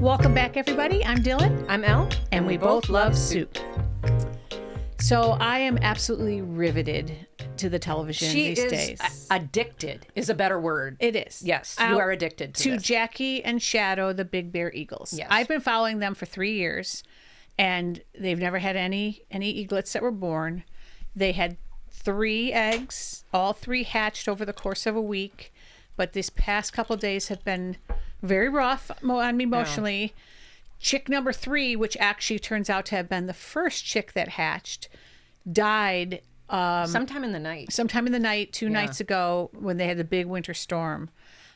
Welcome back, everybody. I'm Dylan. I'm Elle. And we both love soup. So I am absolutely riveted to the television these days. Addicted is a better word. It is. Yes, you are addicted to this. Jackie and Shadow, the Big Bear Eagles. Yes. I've been following them for 3 years, and they've never had any eaglets that were born. They had 3 eggs. All 3 hatched over the course of a week. But this past couple of days have been very rough on me emotionally. Oh. Chick number 3, which actually turns out to have been the first chick that hatched, died sometime in the night. 2 nights ago when they had the big winter storm.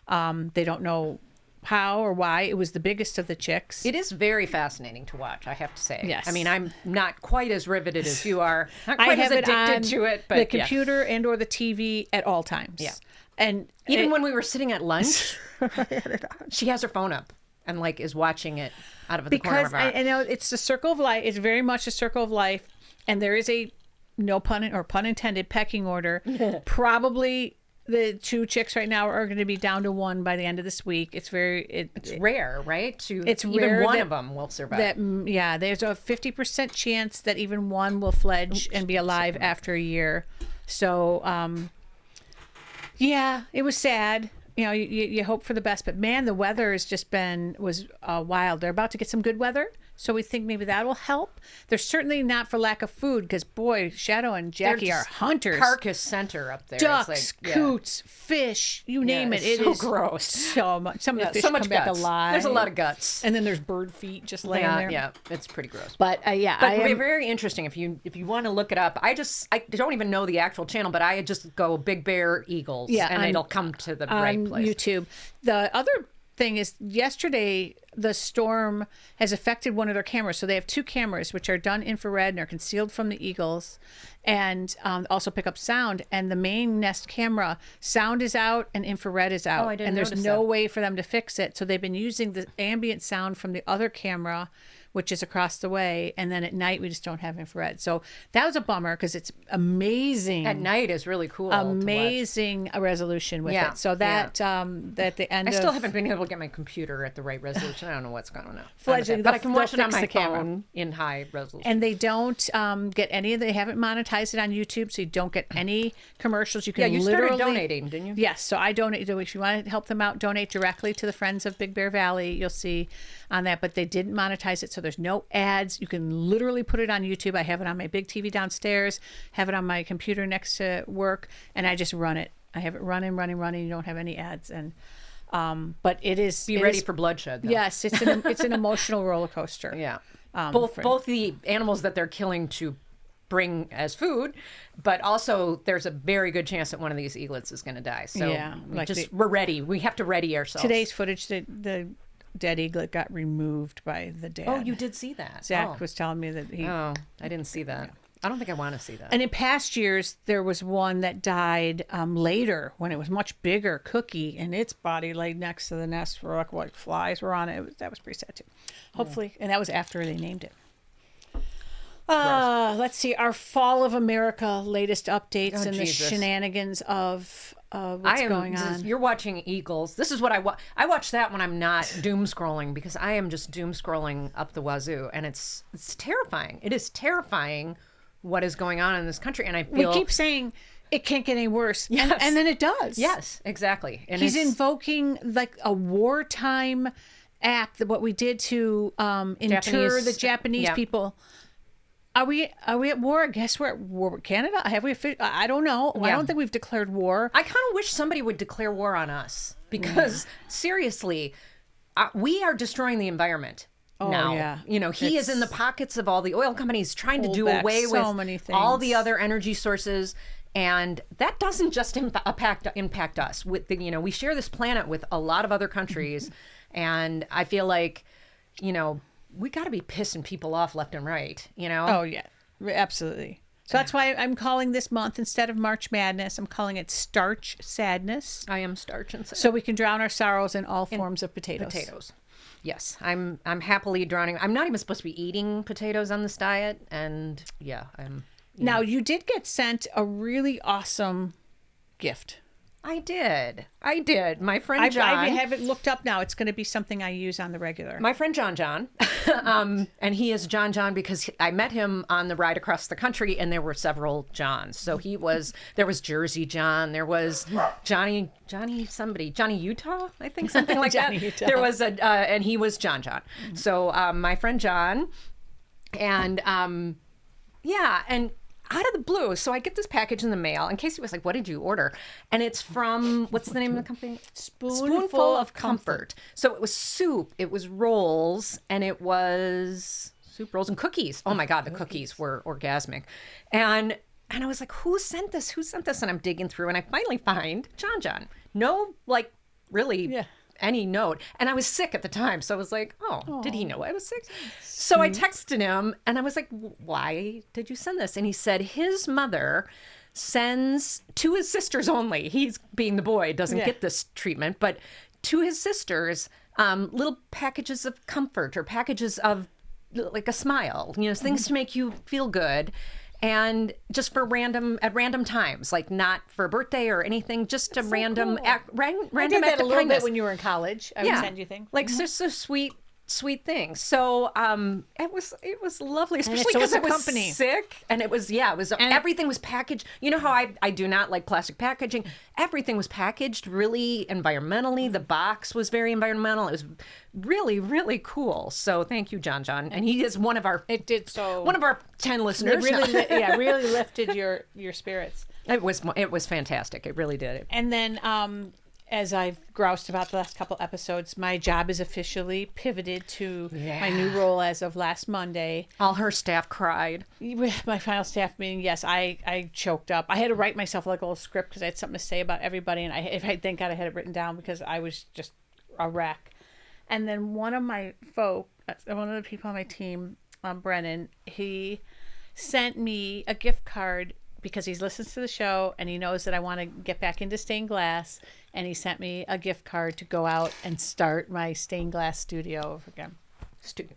They don't know how or why. It was the biggest of the chicks. It is very fascinating to watch, I have to say. Yes. I mean, I'm not quite as riveted as you are. Not quite as addicted to it. But the computer and or the TV at all times. Yeah. And even when we were sitting at lunch, she has her phone up and like is watching it out of the corner of her eye. Because I know it's the circle of life. It's very much a circle of life, and there is a no pun or pun intended pecking order. Probably the 2 chicks right now are going to be down to 1 by the end of this week. It's rare, right? It's even rare one of them will survive. There's a 50% chance that even one will fledge and be alive after a year. So, yeah, it was sad. You know, you hope for the best, but man, the weather has just was wild. They're about to get some good weather, so we think maybe that'll help. They're certainly not for lack of food, because boy, Shadow and Jackie are hunters. Carcass center up there. Ducks, coots, fish, you name it. It is gross. So much. Some of the fish come back alive. There's a lot of guts, and then there's bird feet just laying there. Yeah, it's pretty gross. But very interesting. If you want to look it up, I don't even know the actual channel, but I just go Big Bear Eagles, and it'll come to the right place. YouTube. The other thing is, yesterday the storm has affected one of their cameras. So they have 2 cameras which are done infrared and are concealed from the eagles, and also pick up sound. And the main nest camera, sound is out and infrared is out. Oh, I didn't and there's notice no that. way for them to fix it. So they've been using the ambient sound from the other camera, which is across the way, and then at night we just don't have infrared. So that was a bummer, because it's amazing. At night is really cool. Amazing resolution with it. So that at the end, I still haven't been able to get my computer at the right resolution. I don't know what's going on. But I can watch it on my camera phone in high resolution. And they don't get any of they haven't monetized it on YouTube, so you don't get any commercials. You can you literally started donating, didn't you? Yes. So I donate. So if you want to help them out, donate directly to the Friends of Big Bear Valley. You'll see on that. But they didn't monetize it, so there's no ads. You can literally put it on YouTube. I have it on my big TV downstairs, have it on my computer next to work, and I just run it. I have it running. You don't have any ads. And but it is be ready for bloodshed, though. Yes, it's an emotional roller coaster. Yeah. Both the animals that they're killing to bring as food, but also there's a very good chance that one of these eaglets is going to die. So we're ready. We have to ready ourselves. Today's footage, the dead eaglet got removed by the dad. Oh, you did see that. Zach was telling me that he... Oh, I didn't see that. Yeah. I don't think I want to see that. And in past years, there was one that died later when it was much bigger, Cookie, and its body laid next to the nest where like flies were on it. That was pretty sad too. Hopefully, and that was after they named it. Let's see, our Fall of America latest updates and the shenanigans of what's going on. You're watching Eagles. This is what I watch that when I'm not doom scrolling, because I am just doom scrolling up the wazoo, and it's terrifying. It is terrifying what is going on in this country, and I feel we keep saying it can't get any worse. Yes. And then it does. Yes, exactly. And he's invoking like a wartime act, what we did to inter the Japanese people. Are we at war? I guess we're at war with Canada. I don't know. I don't think we've declared war. I kind of wish somebody would declare war on us, because seriously, we are destroying the environment. Now, he is in the pockets of all the oil companies, trying to do away with all the other energy sources, and that doesn't just impact us. We share this planet with a lot of other countries, and I feel like, we got to be pissing people off left and right. Oh yeah, absolutely. So that's why I'm calling this month, instead of March Madness, I'm calling it Starch Sadness. I am starch and sadness. So we can drown our sorrows in all forms of potatoes. Yes, I'm happily drowning. I'm not even supposed to be eating potatoes on this diet, and I'm. Now you did get sent a really awesome gift. I did. My friend John. I have it looked up now. It's going to be something I use on the regular. My friend John. And he is John because I met him on the ride across the country, and there were several Johns. So there was Jersey John. There was Johnny Utah, I think, something like that. Utah. There was and he was John. So my friend John, and and out of the blue, so I get this package in the mail, and Casey was like, what did you order? And it's from, what's the name of the company? Spoonful of Comfort. So it was soup, it was rolls, and it was soup, rolls, and cookies. Oh my God, the cookies were orgasmic. And I was like, who sent this? And I'm digging through, and I finally find John. No, like, really any note. And I was sick at the time, so I was like, did he know I was sick? So I texted him, and I was like, why did you send this? And he said his mother sends to his sisters only. He's, being the boy, doesn't get this treatment, but to his sisters, little packages of comfort or packages of like a smile, things to make you feel good. And just for at random times, like not for a birthday or anything, just a random act, random I did that act a of little kindness. bit when you were in college. I would send you things. Like just so sweet things. So it was lovely, especially because I was sick, and everything was packaged. You know how I do not like plastic packaging. Everything was packaged really environmentally. The box was very environmental. It was really, really cool. So thank you, John, and he is one of our 10 listeners. It really lifted your spirits. It was fantastic. It really did. And then as I've groused about the last couple episodes, my job is officially pivoted to my new role as of last Monday. All her staff cried. My final staff meeting, yes, I choked up. I had to write myself like a little script because I had something to say about everybody, and thank God I had it written down because I was just a wreck. And then one of the people on my team, Brennan, he sent me a gift card because he listens to the show and he knows that I want to get back into stained glass. And he sent me a gift card to go out and start my stained glass studio over again.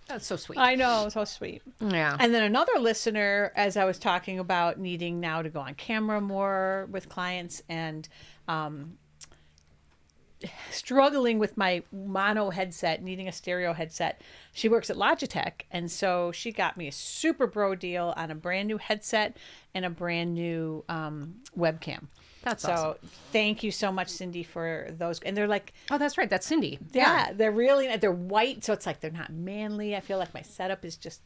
That's so sweet. I know, so sweet. Yeah. And then another listener, as I was talking about needing now to go on camera more with clients and struggling with my mono headset, needing a stereo headset. She works at Logitech, and so she got me a super bro deal on a brand new headset and a brand new webcam. That's awesome. So thank you so much, Cindy, for those. And they're like, oh, that's right, that's Cindy. Yeah, they're white, so it's like they're not manly. I feel like my setup is just.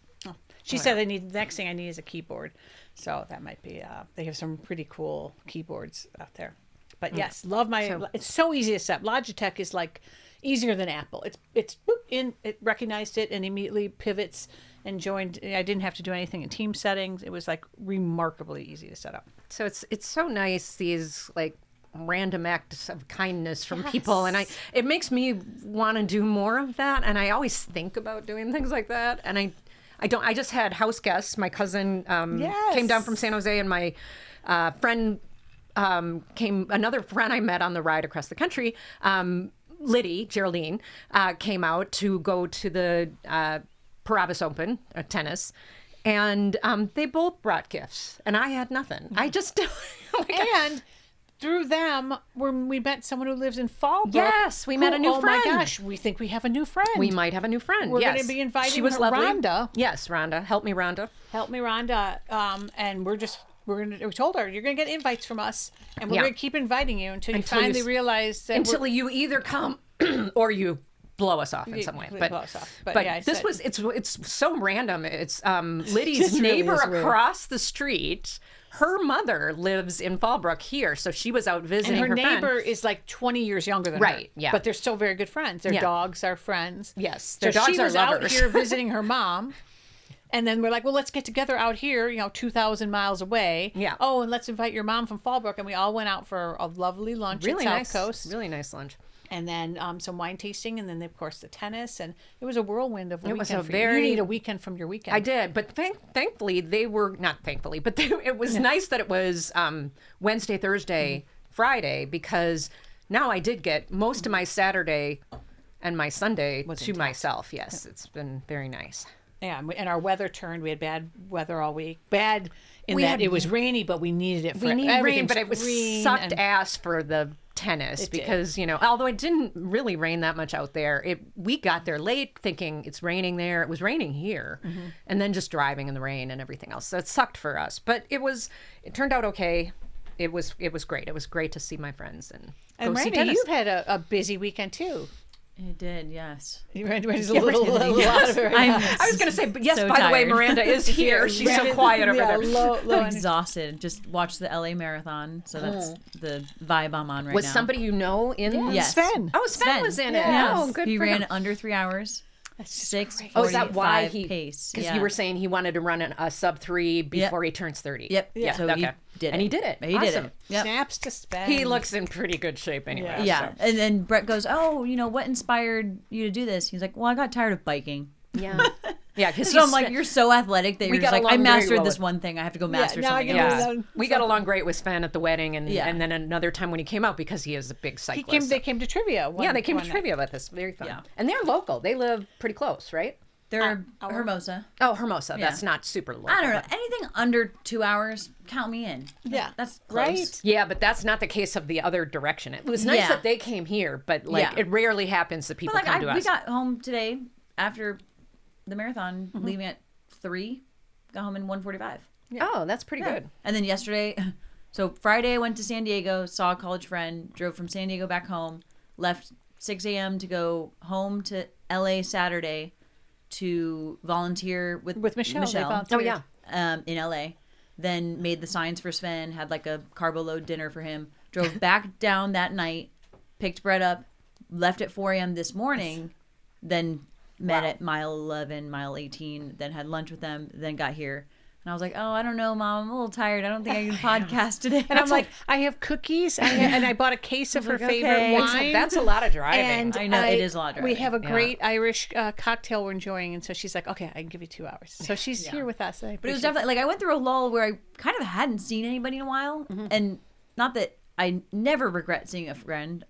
She said the next thing I need is a keyboard, so that might be. They have some pretty cool keyboards out there. But yes, love it's so easy to set. Logitech is like easier than Apple. It's in, it recognized it and immediately pivots and joined. I didn't have to do anything in team settings. It was like remarkably easy to set up. So it's so nice, these like random acts of kindness from people, and it makes me want to do more of that. And I always think about doing things like that. And I just had house guests. My cousin came down from San Jose, and my friend another friend I met on the ride across the country, Geraldine, came out to go to the Parabas Open tennis, and they both brought gifts, and I had nothing. I just and through them, we met someone who lives in Fallbrook. Yes, we met a new friend. Oh my gosh, we think we have a new friend. We might have a new friend. We're going to be inviting Rhonda. Yes, Rhonda. Help me, Rhonda. And we told her, you're going to get invites from us, and we're going to keep inviting you until you finally realize that until you either come or you blow us off in some way. But it's so random. It's Liddy's neighbor across the street. Her mother lives in Fallbrook here, so she was out visiting her friend. And her neighbor is like 20 years younger than her. Right, yeah. But they're still very good friends. Their dogs are friends. Yes, their dogs are lovers. So she was out here visiting her mom. And then we're like, well, let's get together out here, 2,000 miles away. Yeah. Oh, and let's invite your mom from Fallbrook. And we all went out for a lovely lunch at South Coast. Really nice lunch. And then some wine tasting, and then, of course, the tennis. And it was a whirlwind of a weekend. You need a weekend from your weekend. I did. But thankfully, it was nice that it was Wednesday, Thursday, Friday, because now I did get most of my Saturday and my Sunday to myself. Yes, it's been very nice. Yeah, and our weather turned. We had bad weather all week. Bad in that it was rainy, but we needed it. We needed rain, but it was sucked ass for the tennis because, although it didn't really rain that much out there, we got there late thinking it's raining there. It was raining here. And then just driving in the rain and everything else. So it sucked for us. But it turned out okay. It was great. It was great to see my friends and go see tennis. You've had a busy weekend too. It did, yes. Miranda's a little out of her. I was going to say, but yes, so by tired. The way, Miranda is here. She's so quiet over there. I'm exhausted. Just watched the LA Marathon, so that's the vibe I'm on right now. Was somebody you know in? Yes. Sven. Oh, Sven was in it. Yes. Oh, good he for ran him. under 3 hours. 6:45 is that why he pace? Because you were saying he wanted to run a sub 3 before he turns 30. Yep. Yeah. So he did it. And he did it. He did it. Yep. Snaps to Sven. He looks in pretty good shape anyway. Yeah. So. And then Brett goes, "Oh, what inspired you to do this?" He's like, "Well, I got tired of biking." Yeah. Yeah, because so I'm like, you're so athletic that you're just like, I mastered this one thing. I have to go master something else. We got along great with Sven at the wedding, and then another time when he came out because he is a big cyclist. They came to trivia. They came to trivia with us. Very fun. Yeah. And they're local. They live pretty close, right? They're Hermosa. Oh, Hermosa. Yeah. That's not super local. I don't know. Anything under 2 hours, count me in. Yeah. That's close. Right. Yeah, but that's not the case of the other direction. It was nice that they came here, but it rarely happens that people come to us. We got home today after the marathon, leaving at 3, got home in 1:45. Yeah. Oh, that's pretty good. And then yesterday, so Friday I went to San Diego, saw a college friend, drove from San Diego back home, left 6 a.m. to go home to LA Saturday to volunteer with Michelle. Oh, yeah. In LA. Then made the signs for Sven, had like a carbo load dinner for him, drove back down that night, picked Brett up, left at 4 a.m. this morning, then met at mile 11, mile 18, then had lunch with them, then got here. And I was like, I don't know, Mom. I'm a little tired. I don't think I can podcast today. And I'm like, I have cookies. And I bought a case of her favorite wine. That's a lot of driving. And I know, it is a lot of driving. We have a great Irish cocktail we're enjoying. And so she's like, okay, I can give you 2 hours. So she's here with us. But it was definitely, I went through a lull where I kind of hadn't seen anybody in a while. And not that I never regret seeing a friend.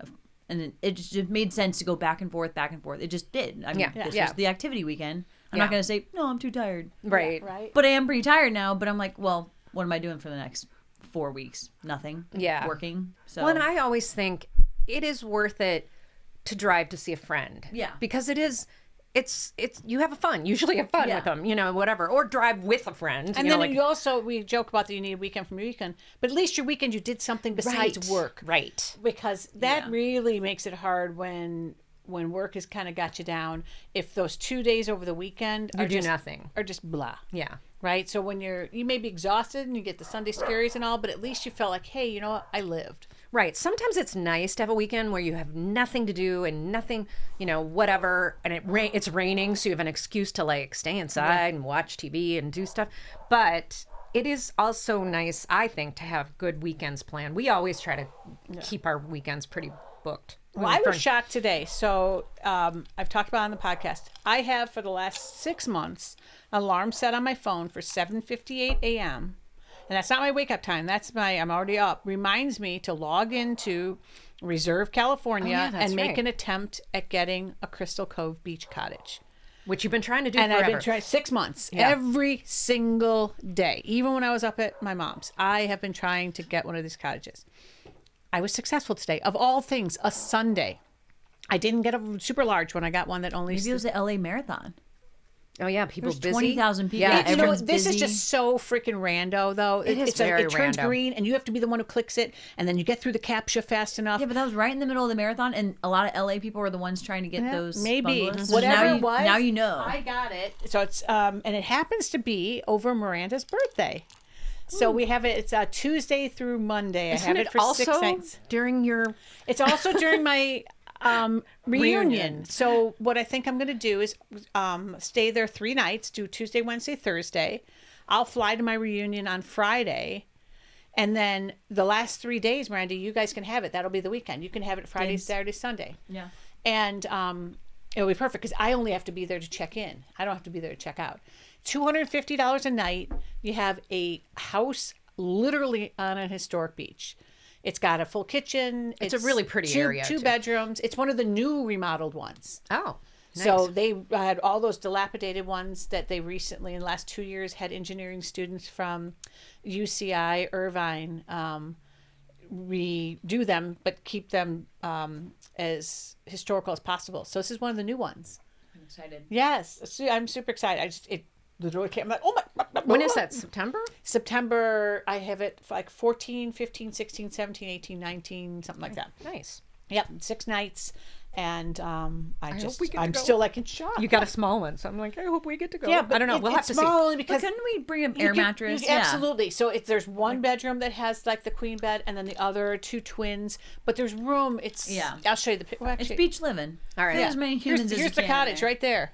And it just made sense to go back and forth. It just did. I mean, this was the activity weekend. I'm not going to say, no, I'm too tired. Right. But I am pretty tired now. But I'm like, well, what am I doing for the next 4 weeks? Nothing. Yeah. Working. So. Well, and I always think it is worth it to drive to see a friend. Yeah. Because it's you have usually have fun with them, whatever, or drive with a friend. And then you also, we joke about that you need a weekend from your weekend, but at least your weekend you did something besides work. Right. Because that really makes it hard when work has kind of got you down. If those 2 days over the weekend are just blah. Yeah. Right. So when you may be exhausted and you get the Sunday scaries and all, but at least you felt like, hey, you know what? I lived. Right. Sometimes it's nice to have a weekend where you have nothing to do and nothing, whatever. And it's raining, so you have an excuse to stay inside and watch TV and do stuff. But it is also nice, I think, to have good weekends planned. We always try to keep our weekends pretty booked. Well, I was shocked today. So I've talked about it on the podcast. I have for the last 6 months an alarm set on my phone for 7:58 a.m. And that's not my wake up time. That's I'm already up. Reminds me to log into Reserve California and make an attempt at getting a Crystal Cove beach cottage. Which you've been trying to do forever. And I've been trying 6 months. Yeah. Every single day. Even when I was up at my mom's, I have been trying to get one of these cottages. I was successful today. Of all things, a Sunday. I didn't get a super large one. I got one that only... Maybe it was the LA Marathon. Oh, yeah. People busy. 20,000 people. Yeah, everyone's this busy. is just so freaking rando, though. It turns rando. green, and you have to be the one who clicks it, and then you get through the CAPTCHA fast enough. Yeah, but that was right in the middle of the marathon, and a lot of LA people were the ones trying to get those maybe. bungalows. Whatever now it was. Now you know. I got it. So it's and it happens to be over Miranda's birthday. So we have it. It's Tuesday through Monday. Isn't I have it for also 6 nights. During your... It's also during my reunion. So what I think I'm going to do is stay there 3 nights, do Tuesday, Wednesday, Thursday. I'll fly to my reunion on Friday. And then the last 3 days, Miranda, you guys can have it. That'll be the weekend. You can have it Friday, Saturday, Sunday. Yeah. And it'll be perfect because I only have to be there to check in. I don't have to be there to check out. $250 a night. You have a house literally on a historic beach. It's got a full kitchen. It's a really pretty area. Two bedrooms. It's one of the new remodeled ones. Oh, nice. So they had all those dilapidated ones that they recently, in the last 2 years, had engineering students from UCI, Irvine, redo them, but keep them as historical as possible. So this is one of the new ones. I'm excited. Yes, I'm super excited. It literally came. I'm like, oh my. When is that? September? September. I have it for like 14, 15, 16, 17, 18, 19, something like that. Nice. Yep, 6 nights. And I'm go. still like in shock. You got a small one, so I'm like, I hope we get to go. Yeah, but I don't know. We'll have to see. only because But couldn't we bring an air mattress? Absolutely. So there's one bedroom that has like the queen bed, and then the other 2 twins. But there's room. I'll show you the picture. Well, It's beach living. All right. For as many humans as here's you the can cottage there. right there.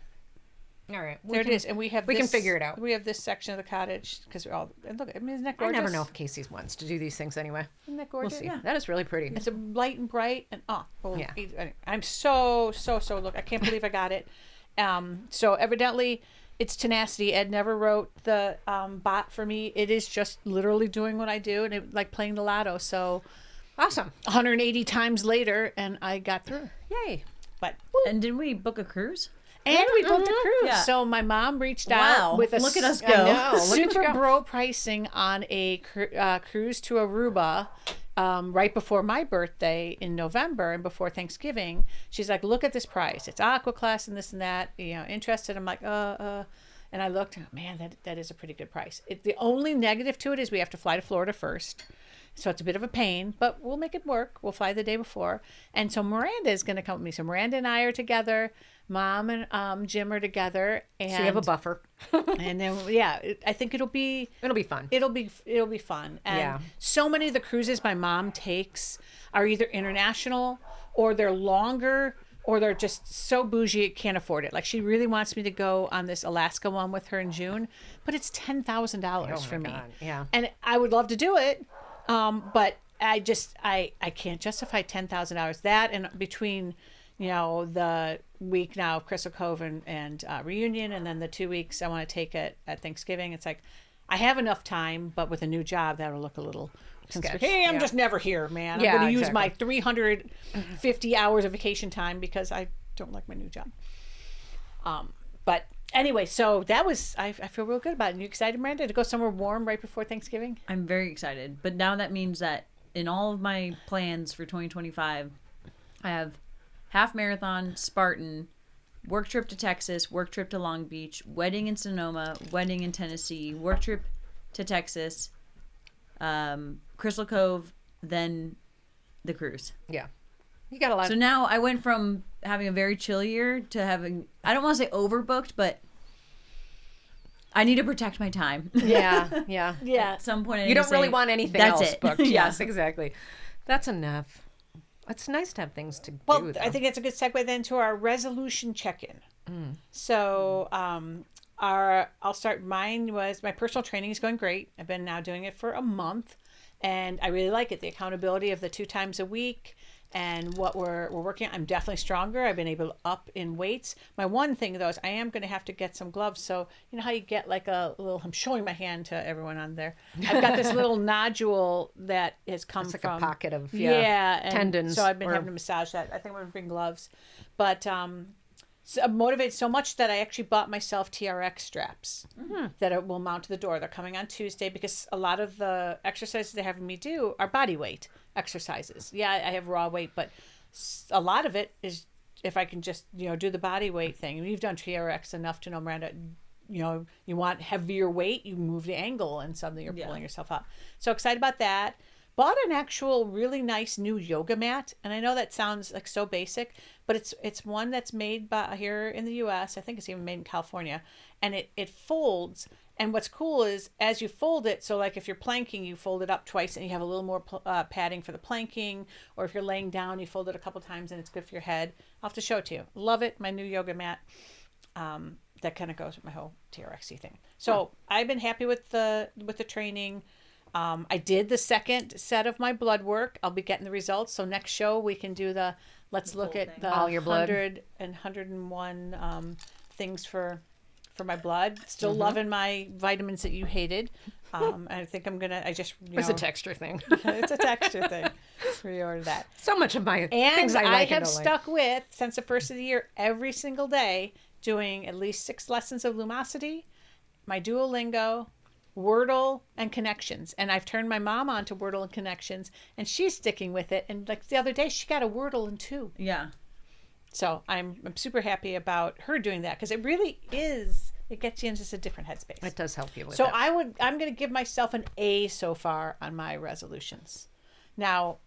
All right. There it is, and we can figure it out. We have this section of the cottage because we're all. And look, I mean, isn't that I gorgeous? never know if Casey wants to do these things anyway. Isn't that We'll gorgeous? see. Yeah. That is really pretty. It's a light and bright, and Yeah. I'm so look. I can't believe I got it. So evidently, it's tenacity. Ed never wrote the bot for me. It is just literally doing what I do, and it like playing the lotto. So Awesome. 180 times later, and I got through. Yay. But And did we book a cruise? and we booked a cruise. Yeah. So my mom reached Wow. out with a Look at us I go. know. Look at you super go. bro pricing on a cruise to Aruba. Right before my birthday in November and before Thanksgiving, she's like, "Look at this price. It's aqua class and this and that. Interested?" I'm like, and I looked, man, that is a pretty good price. The only negative to it is we have to fly to Florida first. So it's a bit of a pain, but we'll make it work. We'll fly the day before. And so Miranda is going to come with me. So Miranda and I are together. Mom and Jim are together. And, So you have a buffer. and then, I think it'll be fun. It'll be fun. And so many of the cruises my mom takes are either international or they're longer or they're just so bougie it can't afford it. Like she really wants me to go on this Alaska one with her in June, but it's $10,000 for me. Yeah. And I would love to do it. But I can't justify $10,000. That and between, the week now of Crystal Cove and Reunion, and then the 2 weeks I want to take it at Thanksgiving. It's like I have enough time, but with a new job, that'll look a little sketchy. Hey, I'm just never here, man. I'm going to use my 350 hours of vacation time because I don't like my new job. But anyway, so that was, I feel real good about it. Are you excited, Miranda, to go somewhere warm right before Thanksgiving? I'm very excited. But now that means that in all of my plans for 2025, I have half marathon, Spartan, work trip to Texas, work trip to Long Beach, wedding in Sonoma, wedding in Tennessee, work trip to Texas, Crystal Cove, then the cruise. Yeah. You got a lot. So now I went from having a very chill year to having, I don't want to say overbooked, but I need to protect my time. Yeah. At some point, I need You to don't really say, want anything that's else it. booked. Yeah. Yes, exactly. That's enough. It's nice to have things to Well, do, though. I think it's a good segue then to our resolution check-in. So I'll start. Mine was my personal training is going great. I've been now doing it for a month, and I really like it. The accountability of the 2 times a week. And what we're working on, I'm definitely stronger. I've been able to up in weights. My one thing though is I am going to have to get some gloves. So you know how you get like a little, I'm showing my hand to everyone on there. I've got this little nodule that has come It's like from a pocket of and tendons. So I've been having to massage that. I think I'm going to bring gloves. But so I'm motivated so much that I actually bought myself TRX straps that it will mount to the door. They're coming on Tuesday because a lot of the exercises they're having me do are body weight exercises. Yeah, I have raw weight, but a lot of it is if I can just, do the body weight thing. You've done TRX enough to know, Miranda, you want heavier weight, you move the angle and suddenly you're pulling yourself up. So excited about that. Bought an actual really nice new yoga mat, and I know that sounds like so basic, but it's one that's made by here in the U.S. I think it's even made in California, and it folds. And what's cool is as you fold it, so like if you're planking, you fold it up twice, and you have a little more padding for the planking. Or if you're laying down, you fold it a couple times, and it's good for your head. I'll have to show it to you. Love it, my new yoga mat. That kind of goes with my whole TRX-y thing. So I've been happy with the training. I did the second set of my blood work. I'll be getting the results. So next show we can do let's look at the all your blood 100 and 101 things for my blood. Still loving my vitamins that you hated. I think I'm gonna. It's a texture thing. It's a texture thing. Reorder that. So much of my And things I like have and don't stuck with since the first of the year every single day doing at least 6 lessons of Lumosity, my Duolingo, Wordle and Connections. And I've turned my mom on to Wordle and Connections, and she's sticking with it. And like the other day, she got a Wordle in 2. Yeah. So I'm super happy about her doing that, because it really is, it gets you into just a different headspace. It does help you with So that. I'm going to give myself an A so far on my resolutions. Now,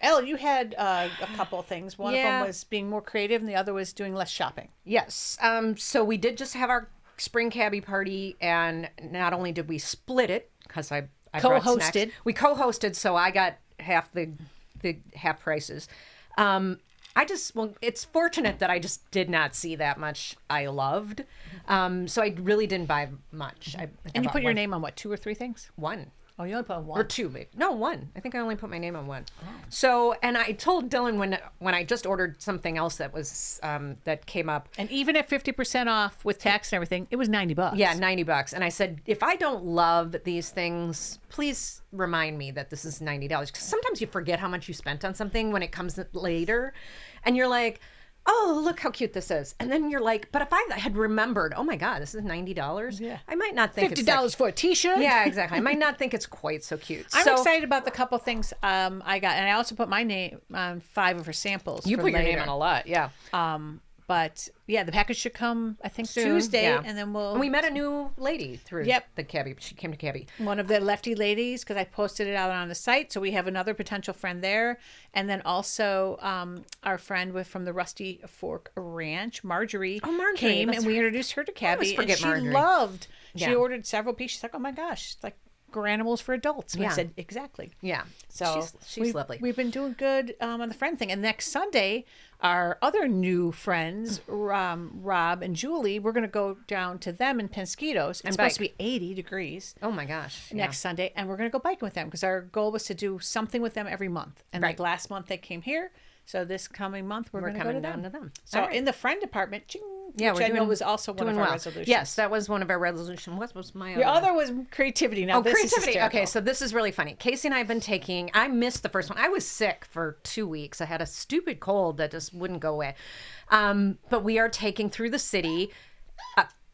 Elle, you had a couple of things. One of them was being more creative, and the other was doing less shopping. Yes. So we did just have our spring cabbie party, and not only did we split it, because I brought Co-hosted. snacks. We co-hosted, so I got half the half prices. It's fortunate that I just did not see that much I loved. So I really didn't buy much. And you put your name on what, 2 or 3 things? One. Oh, you only put on 1. Or 2, maybe. No, 1. I think I only put my name on 1. Oh. So, and I told Dylan when I just ordered something else that was that came up. And even at 50% off with tax and everything, it was $90. Yeah, $90. And I said, if I don't love these things, please remind me that this is $90. Because sometimes you forget how much you spent on something when it comes later, and you're like, oh, look how cute this is. And then you're like, but if I had remembered, oh my God, this is $90. Yeah. I might not think $50 for a t-shirt. Yeah, exactly. I might not think it's quite so cute. I'm excited about the couple things I got. And I also put my name on 5 of her samples. You for put later. your name on a lot, yeah. But yeah, the package should come, I think, Soon, Tuesday. yeah. And then we met a new lady through Yep. the cabbie. She came to cabbie. one of the lefty ladies, because I posted it out on the site. So we have another potential friend there. And then also our friend from the Rusty Fork Ranch, Marjorie, came, and we introduced her to Cabbie. And she loved, she ordered several pieces. She's like, oh my gosh, it's like Granimals for adults. And I said, exactly. Yeah. So she's lovely. We've been doing good on the friend thing. And next Sunday, our other new friends, Rob and Julie, we're going to go down to them in Penskitos. It's supposed to be 80 degrees. Oh my gosh. Next Sunday. And we're going to go biking with them, because our goal was to do something with them every month. And like last month they came here. So this coming month we're going to go down to them. So in the friend department, ching, yeah, which I know was also one of our resolutions. Yes, that was one of our resolutions. What was my Your other was creativity. Now this creativity. Is hysterical. Okay, so this is really funny. Casey and I have been taking. I missed the first one. I was sick for 2 weeks. I had a stupid cold that just wouldn't go away. But we are taking through the city.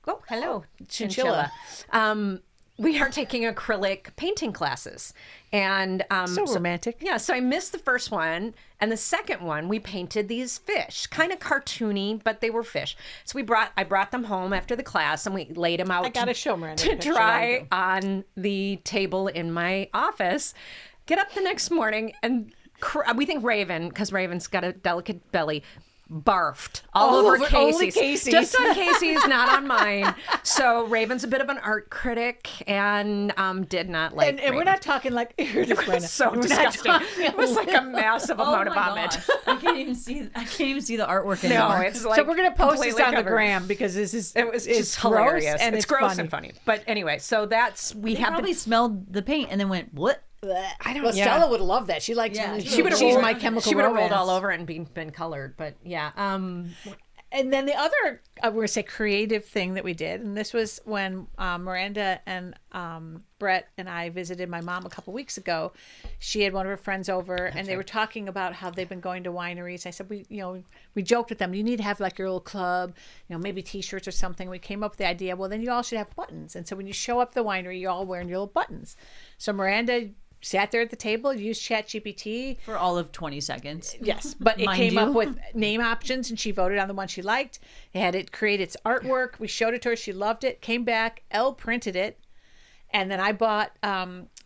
Oh, hello, chinchilla. We are taking acrylic painting classes, and so romantic. Yeah, so I missed the first one, and the second one we painted these fish, kind of cartoony, but they were fish. So I brought them home after the class, and we laid them out. I gotta show Miranda to dry on the table in my office. Get up the next morning, and we think Raven, because Raven's got a delicate belly, barfed all over Casey's. Just on Casey's, not on mine. So Raven's a bit of an art critic and did not like and we're not talking like it was so disgusting. It was like a massive amount of vomit. I can't even see the artwork anymore. No, it's like so we're gonna post this on covered. the gram, because this is it's hilarious gross, and it's gross funny. and funny. But anyway, so that's They probably smelled the paint and then went, what? I don't. Well, Stella would love that. She likes. Yeah, she would have rolled My Chemical Romance. She would have rolled all over and been colored. But yeah. And then the other, we're gonna say, creative thing that we did, and this was when Miranda and Brett and I visited my mom a couple weeks ago. She had one of her friends over, and they were talking about how they've been going to wineries. I said, we joked with them, you need to have like your little club, maybe T-shirts or something. We came up with the idea, well, then you all should have buttons. And so when you show up at the winery, you're all wearing your little buttons. So Miranda sat there at the table, used ChatGPT for all of 20 seconds. Yes, but it came up with name options, and she voted on the one she liked. It had it create its artwork. We showed it to her. She loved it. Came back. Elle printed it, and then I bought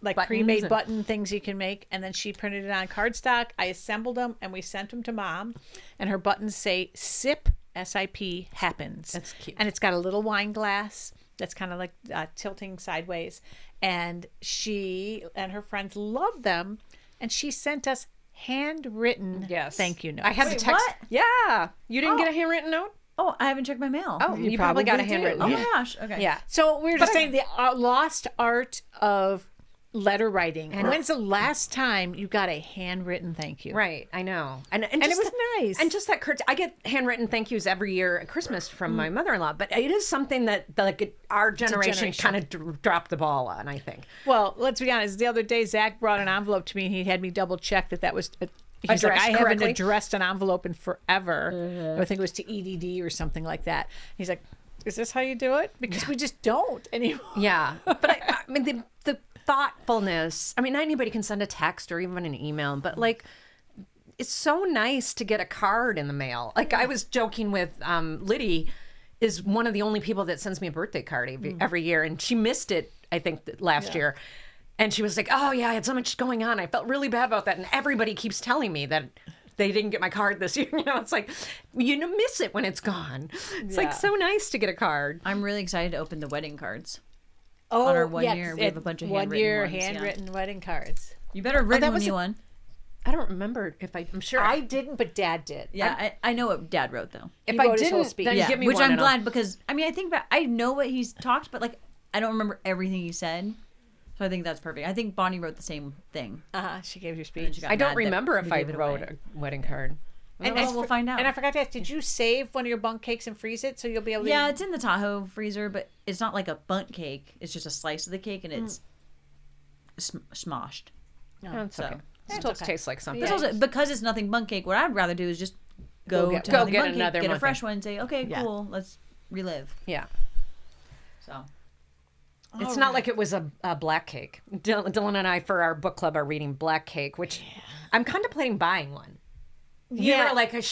like pre-made button things you can make, and then she printed it on cardstock. I assembled them, and we sent them to Mom, and her buttons say "Sip S-I-P happens." That's cute, and it's got a little wine glass that's kind of like tilting sideways. And she and her friends loved them, and she sent us handwritten thank you notes. I had the text. What? Yeah, you didn't get a handwritten note? Oh, I haven't checked my mail. Oh, you probably got a handwritten. Oh my gosh. Okay. Yeah. So we were just saying the lost art of letter writing. And when's the last time you got a handwritten thank you? Right, I know. And it was nice. And just that I get handwritten thank yous every year at Christmas from my mother-in-law, but it is something that like our generation kind of dropped the ball on, I think. Well, let's be honest. The other day, Zach brought an envelope to me, and he had me double check that was. He's like, I haven't addressed an envelope in forever. Mm-hmm. I think it was to EDD or something like that. He's like, is this how you do it? Because we just don't anymore. Yeah. But I mean, the thoughtfulness. I mean, anybody can send a text or even an email, but like, it's so nice to get a card in the mail. Like I was joking with Liddy is one of the only people that sends me a birthday card every year, and she missed it, I think, last year. And she was like, oh yeah, I had so much going on. I felt really bad about that. And everybody keeps telling me that they didn't get my card this year. You know, it's like, you miss it when it's gone. It's like so nice to get a card. I'm really excited to open the wedding cards. Oh, on our 1 year, we have a bunch of handwritten wedding cards. You better written me one. I don't remember if I'm sure. I didn't, but Dad did. Yeah, I know what Dad wrote though. If I didn't, then give me which one. I'm glad because I mean I think I know what he's talked, but like I don't remember everything he said. So I think that's perfect. I think Bonnie wrote the same thing. She gave your speech. I don't remember if I wrote a wedding card. And we'll find out. And I forgot to ask, did you save one of your bundt cakes and freeze it so you'll be able to... Yeah, it's in the Tahoe freezer, but it's not like a bundt cake. It's just a slice of the cake, and it's smoshed. No, it's okay. It still tastes like something. Yeah. Also, because it's nothing bundt cake, what I'd rather do is just go get another get a fresh one and say, okay, cool, let's relive. Yeah. So... It's not like it was a black cake. Dylan and I, for our book club, are reading Black Cake, which I'm contemplating buying one. You were like, I was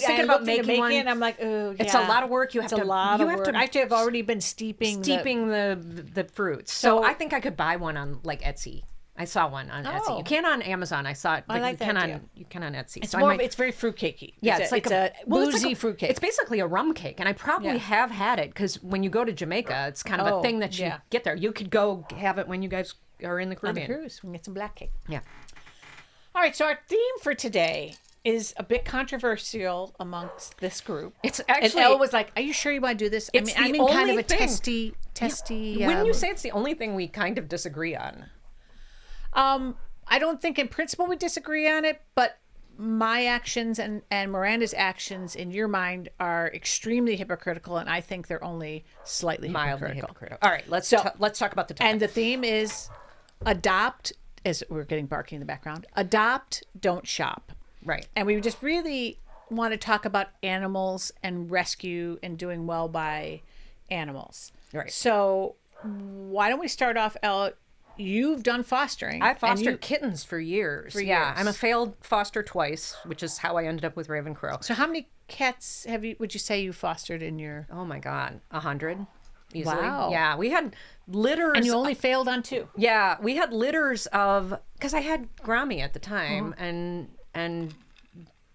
thinking about making one. And I'm like, oh, yeah. It's a lot of work. It's a lot of work. Actually, I've already been steeping the fruits. So I think I could buy one on like Etsy. I saw one on Etsy. You can on Amazon. I saw it, but you can on Etsy. It's it's very fruitcakey. Yeah, it's like a boozy fruitcake. It's basically a rum cake, and I probably have had it because when you go to Jamaica, it's kind of a thing that you get there. You could go have it when you guys are in the Caribbean. On the cruise, we can get some black cake. Yeah. All right, so our theme for today is a bit controversial amongst this group. It's actually... And Elle was like, are you sure you want to do this? I'm in kind of a testy... Wouldn't you say it's the only thing we kind of disagree on? I don't think in principle we disagree on it, but my actions and Miranda's actions in your mind are extremely hypocritical, and I think they're only slightly mildly hypocritical. All right, let's talk about the topic. And the theme is adopt, as we're getting barking in the background, adopt, don't shop. Right. And we just really want to talk about animals and rescue and doing well by animals. Right. So why don't we start off, Elle? You've done fostering. I fostered kittens for years. I'm a failed foster twice, which is how I ended up with Raven Crow. So how many cats would you say you fostered in your... Oh my God, 100 easily. Wow. Yeah, we had litters. And you only failed on 2. Yeah, we had litters of... Because I had Grammy at the time, and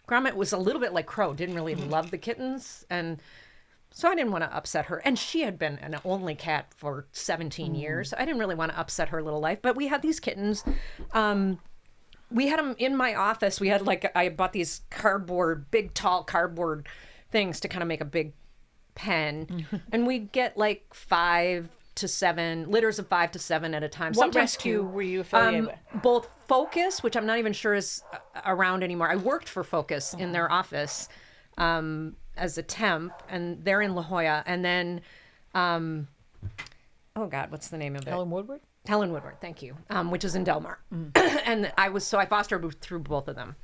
Gromit was a little bit like Crow, didn't really love the kittens, and... So I didn't want to upset her. And she had been an only cat for 17 years. So I didn't really want to upset her little life. But we had these kittens. We had them in my office. We had I bought these big, tall cardboard things to kind of make a big pen. And we'd get 5 to 7, litters of 5 to 7 at a time. What rescue were you affiliated with? Both Focus, which I'm not even sure is around anymore. I worked for Focus in their office. As a temp, and they're in La Jolla, and then, oh God, what's the name of it? Helen Woodward, thank you. Which is in Del Mar, and I fostered through both of them.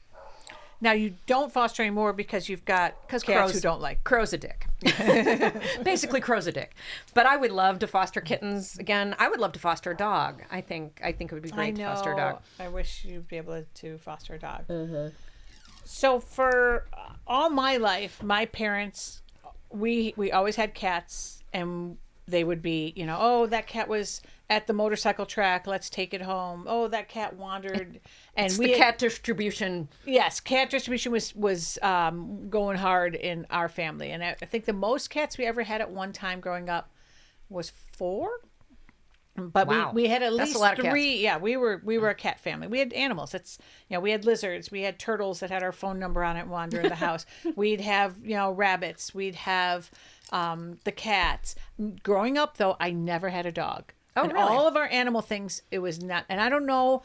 Now you don't foster anymore because you've got cats who don't like. Crow's a dick. Basically, Crow's a dick. But I would love to foster kittens again. I would love to foster a dog. I think it would be great to foster a dog. I wish you'd be able to foster a dog. Mm-hmm. So for all my life, my parents, we always had cats, and they would be, oh, that cat was at the motorcycle track, let's take it home. Oh, that cat wandered. And cat distribution. Yes, cat distribution was going hard in our family. And I think the most cats we ever had at one time growing up was 4. But wow. we had at least a lot of 3. Yeah, we were a cat family. We had animals. We had lizards. We had turtles that had our phone number on it wander in the house. We'd have, rabbits. We'd have the cats. Growing up, though, I never had a dog. Oh, and really? all of our animal things, it was not. And I don't know.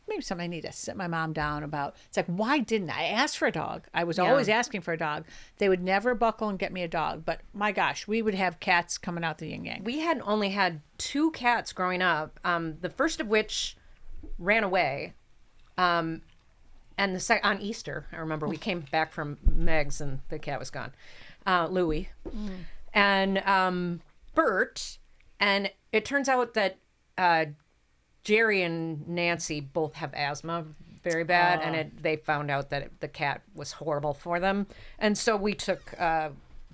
Maybe something I need to sit my mom down about. It's like, why didn't I ask for a dog? I was always asking for a dog. They would never buckle and get me a dog. But my gosh, we would have cats coming out the yin yang. We had only had 2 cats growing up. The first of which ran away. And on Easter, I remember we came back from Meg's and the cat was gone. Louie. And Bert. And it turns out that Jerry and Nancy both have asthma very bad, and they found out that the cat was horrible for them. And so we took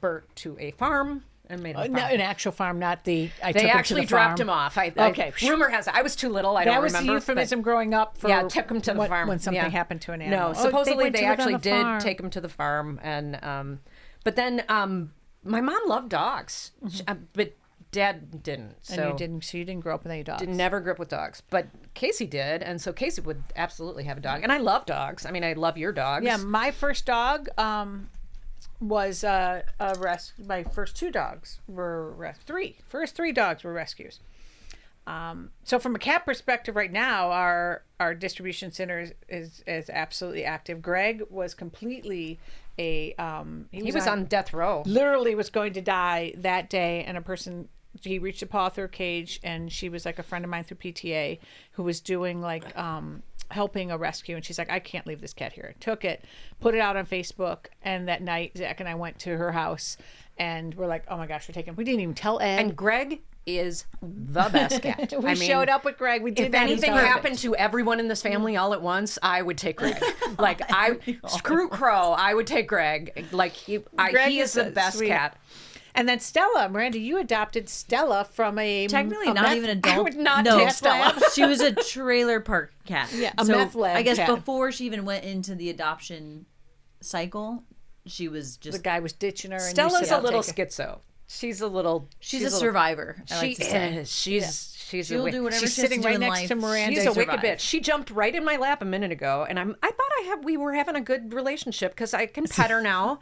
Bert to a farm and made him an actual farm, not the. They actually dropped him off. Okay. Rumor has it. I was too little. I don't remember. That was the euphemism growing up for took him to the farm when something happened to an animal. No, supposedly they actually did take him to the farm, and but then my mom loved dogs, but Dad didn't. So you didn't grow up with any dogs. Never grew up with dogs, but Casey did, and so Casey would absolutely have a dog. And I love dogs. I mean, I love your dogs. Yeah, my first dog was my first two dogs were first three dogs were rescues. So from a cat perspective right now, our distribution center is absolutely active. Greg was completely he was on death row. Literally was going to die that day, and he reached a paw through a cage, and she was like a friend of mine through PTA who was doing like helping a rescue, and she's like, I can't leave this cat here. Took it, put it out on Facebook, and that night Zach and I went to her house, and we're like, oh my gosh, we didn't even tell Ed. And Greg is the best cat. We showed up with Greg. We did. If anything happened to everyone in this family all at once, I would take Greg. Like screw Crow, I would take Greg. Like he is the best cat. And then Stella, Miranda, you adopted Stella from technically not even adult. I would not take Stella. She was a trailer park cat. Yeah, a meth lab. I guess cat. Before she even went into the adoption cycle, she was just the guy was ditching her. Stella's a little schizo. She's a survivor. She is. She'll do whatever she's sitting right next to Miranda. She's a wicked bitch. She jumped right in my lap a minute ago, and I thought we were having a good relationship because I can pet her now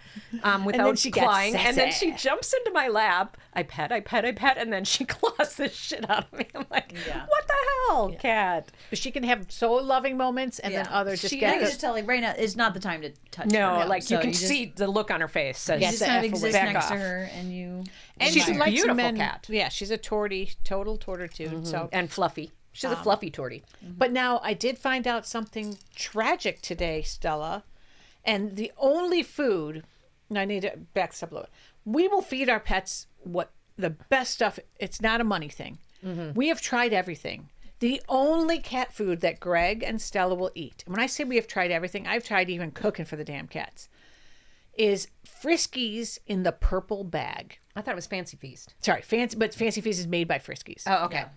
without clawing. And then she jumps into my lap. I pet, and then she claws the shit out of me. I'm like, what the hell, cat? But she can have so loving moments, and then others just get. I can just tell, like, right now is not the time to touch her. No, like you can see the look on her face. Says, you just kind of exist next to her, and you. And she's a beautiful cat. Yeah, she's a total tortitude. Mm-hmm. So and fluffy. She's a fluffy tortie. But now I did find out something tragic today, Stella, and the only food. And I need to back this up a little. We will feed our pets what the best stuff. It's not a money thing. Mm-hmm. We have tried everything. The only cat food that Greg and Stella will eat. And when I say we have tried everything, I've tried even cooking for the damn cats. Is Friskies in the purple bag. I thought it was Fancy Feast. Sorry, but Fancy Feast is made by Friskies. Oh, okay. Yeah.